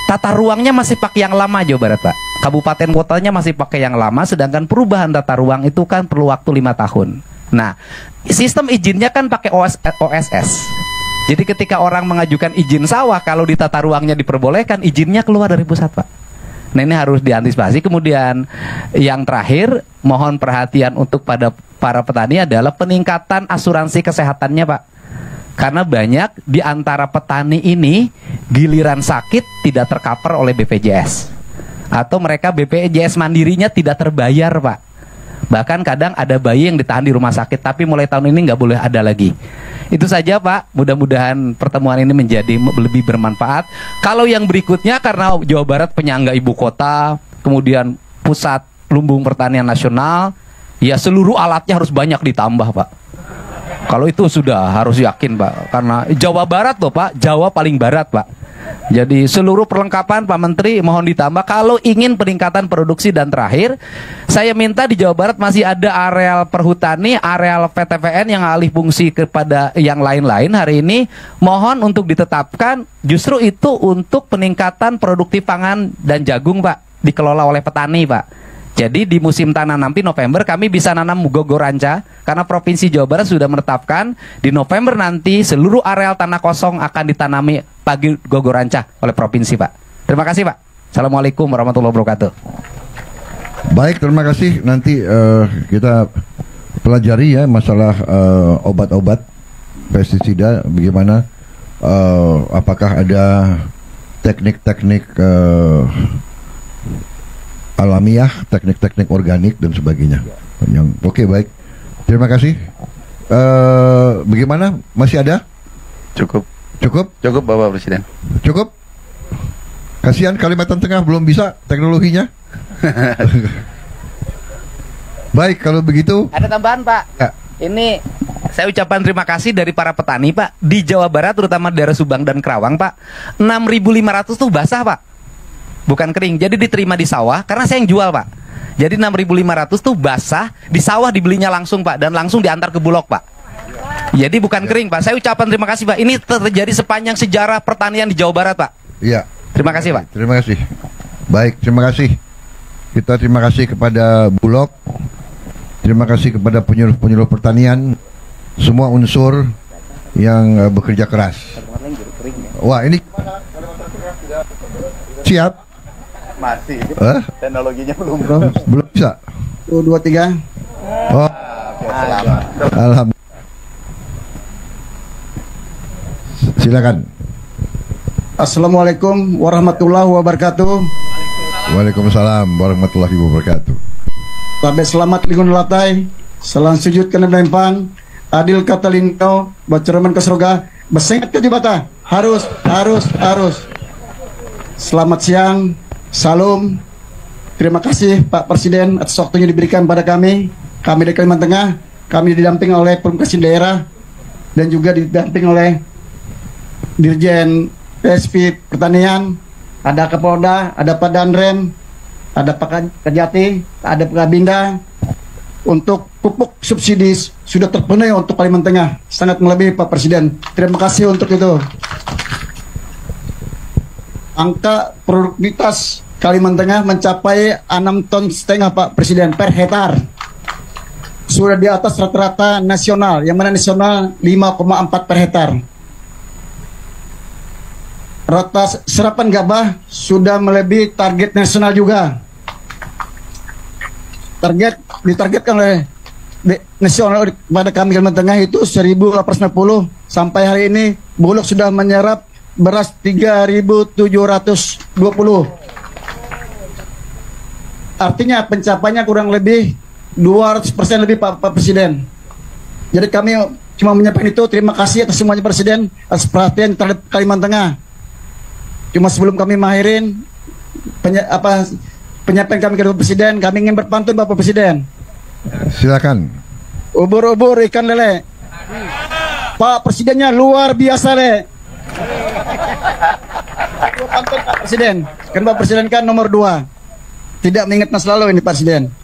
tata ruangnya masih pakai yang lama Jawa Barat Pak. Kabupaten kotanya masih pakai yang lama, sedangkan perubahan tata ruang itu kan perlu waktu 5 tahun. Nah, sistem izinnya kan pakai OSS. Jadi ketika orang mengajukan izin sawah, kalau di tata ruangnya diperbolehkan, izinnya keluar dari pusat, Pak. Nah, ini harus diantisipasi. Kemudian yang terakhir, mohon perhatian untuk pada para petani adalah peningkatan asuransi kesehatannya, Pak. Karena banyak di antara petani ini giliran sakit tidak tercover oleh BPJS. Atau mereka BPJS mandirinya tidak terbayar, Pak. Bahkan kadang ada bayi yang ditahan di rumah sakit, tapi mulai tahun ini nggak boleh ada lagi. Itu saja, Pak. Mudah-mudahan pertemuan ini menjadi lebih bermanfaat. Kalau yang berikutnya, karena Jawa Barat penyangga ibu kota, kemudian pusat lumbung pertanian nasional, ya seluruh alatnya harus banyak ditambah, Pak. Kalau itu sudah harus yakin, Pak. Karena Jawa Barat loh, Pak. Jawa paling barat, Pak. Jadi seluruh perlengkapan Pak Menteri mohon ditambah kalau ingin peningkatan produksi. Dan terakhir, saya minta di Jawa Barat masih ada areal perhutani, areal PTPN yang alih fungsi kepada yang lain-lain hari ini, mohon untuk ditetapkan justru itu untuk peningkatan produktif pangan dan jagung, Pak, dikelola oleh petani, Pak. Jadi di musim tanam nanti November kami bisa nanam gogoranca karena Provinsi Jawa Barat sudah menetapkan di November nanti seluruh areal tanah kosong akan ditanami pagi gogoranca oleh provinsi, Pak. Terima kasih, Pak. Assalamualaikum warahmatullahi wabarakatuh. Baik, terima kasih. Nanti kita pelajari ya masalah obat-obat pestisida, bagaimana apakah ada teknik-teknik alamiah, teknik-teknik organik dan sebagainya. Oke, baik. Terima kasih. Bagaimana? Masih ada? Cukup. Cukup? Cukup, Bapak Presiden. Cukup? Kasihan Kalimantan Tengah belum bisa teknologinya. Baik, kalau begitu. Ada tambahan, Pak. Ya. Ini saya ucapkan terima kasih dari para petani, Pak. Di Jawa Barat, terutama daerah Subang dan Kerawang, Pak. 6.500 tuh basah, Pak. Bukan kering, jadi diterima di sawah karena saya yang jual, Pak. Jadi 6.500 tuh basah, di sawah dibelinya langsung, Pak, dan langsung diantar ke Bulog, Pak. Jadi bukan kering, Pak. Saya ucapkan terima kasih, Pak. Ini terjadi sepanjang sejarah pertanian di Jawa Barat, Pak. Iya. Terima kasih, Pak. Terima kasih. Baik, terima kasih. Kita terima kasih kepada Bulog. Terima kasih kepada penyuluh-penyuluh pertanian, semua unsur yang bekerja keras. Wah, ini siap. Masih. Teknologinya belum. Belum bisa. 1, 2, 3. Oh. Selamat. Alhamdulillah. Silakan. Assalamualaikum warahmatullahi wabarakatuh. Waalaikumsalam warahmatullahi wabarakatuh. Tabe selamat lingun latai, salam sujud kena lempang, adil kata lingkau, bacaraman ke surga, besengat ke jibata, harus. Selamat siang, salam. Terima kasih Pak Presiden atas waktunya diberikan pada kami dari Kalimantan Tengah. Kami didamping oleh Pemkasih daerah dan juga didamping oleh Dirjen PSP Pertanian, ada Kapolda, ada Pak Danrem, ada Pak Kejati, ada Pak Kabinda. Untuk pupuk subsidi sudah terpenuhi untuk Kalimantan Tengah, sangat melebihi Pak Presiden. Terima kasih untuk itu. Angka produktivitas Kalimantan Tengah mencapai 6,5 ton Pak Presiden per hektar. Sudah di atas rata-rata nasional, yang mana nasional 5,4 per hektar. Rata serapan gabah sudah melebihi target nasional juga. Ditargetkan oleh nasional pada kami Kalimantan Tengah itu 1.890. Sampai hari ini Bulog sudah menyerap beras 3.720. Artinya pencapaiannya kurang lebih 200% lebih Pak Presiden. Jadi kami cuma menyampaikan itu. Terima kasih atas semuanya Presiden atas perhatian terhadap Kalimantan Tengah. Cuma sebelum kami mengakhiri penyampaian kami ke Presiden, kami ingin berpantun Bapak Presiden. Silakan. Ubur-ubur ikan lele. Pak Presidennya luar biasa, Le. Pantun Pak Presiden. Kan Pak Presiden kan nomor 2. Tidak mengingat masa lalu ini Pak Presiden.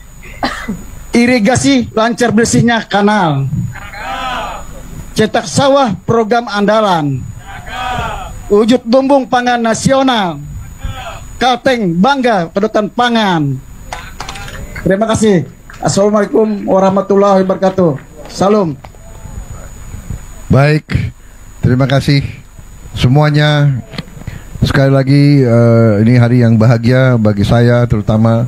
Irigasi lancar bersihnya kanal. Cetak sawah program andalan. Wujud lumbung pangan nasional. Kalteng bangga kedaulatan pangan. Terima kasih. Assalamualaikum warahmatullahi wabarakatuh. Salam. Baik, terima kasih semuanya. Sekali lagi ini hari yang bahagia bagi saya, terutama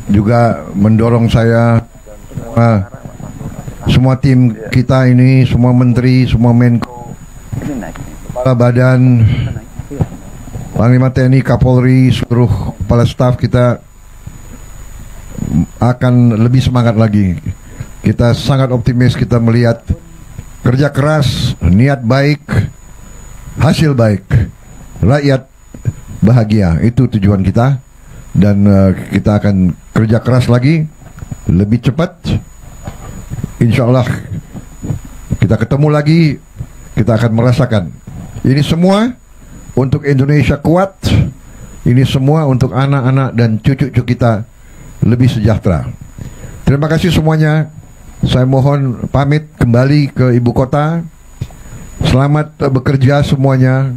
juga mendorong saya semua tim kita ini, semua menteri, semua Menko, kepala badan, Panglima TNI, Kapolri, seluruh kepala staf kita akan lebih semangat lagi. Kita sangat optimis, kita melihat kerja keras, niat baik, hasil baik, rakyat bahagia, itu tujuan kita. Dan kita akan kerja keras lagi, lebih cepat. Insya Allah kita ketemu lagi, kita akan merasakan. Ini semua untuk Indonesia kuat, ini semua untuk anak-anak dan cucu-cucu kita lebih sejahtera. Terima kasih semuanya. Saya mohon pamit kembali ke ibu kota. Selamat bekerja semuanya,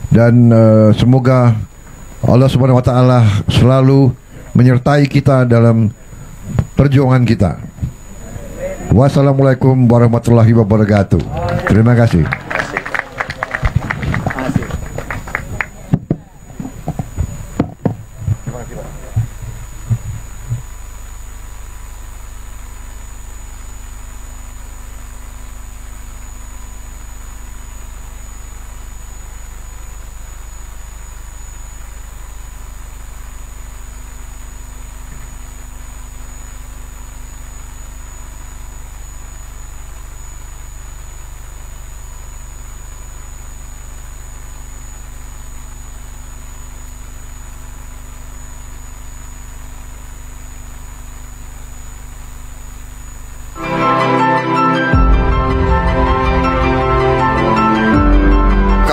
dan semoga Allah Subhanahu wa Ta'ala selalu menyertai kita dalam perjuangan kita. Wassalamualaikum warahmatullahi wabarakatuh. Terima kasih.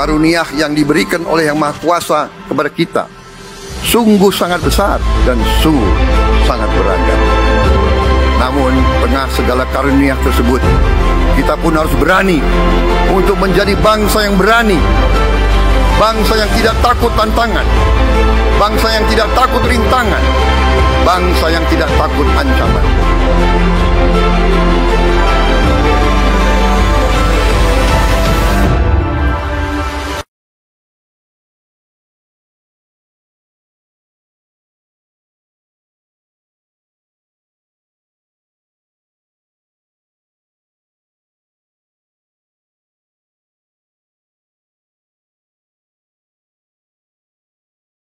Karunia yang diberikan oleh Yang Maha Kuasa kepada kita sungguh sangat besar dan sungguh sangat beragam. Namun tengah segala karunia tersebut, kita pun harus berani untuk menjadi bangsa yang berani, bangsa yang tidak takut tantangan, bangsa yang tidak takut rintangan, bangsa yang tidak takut ancaman.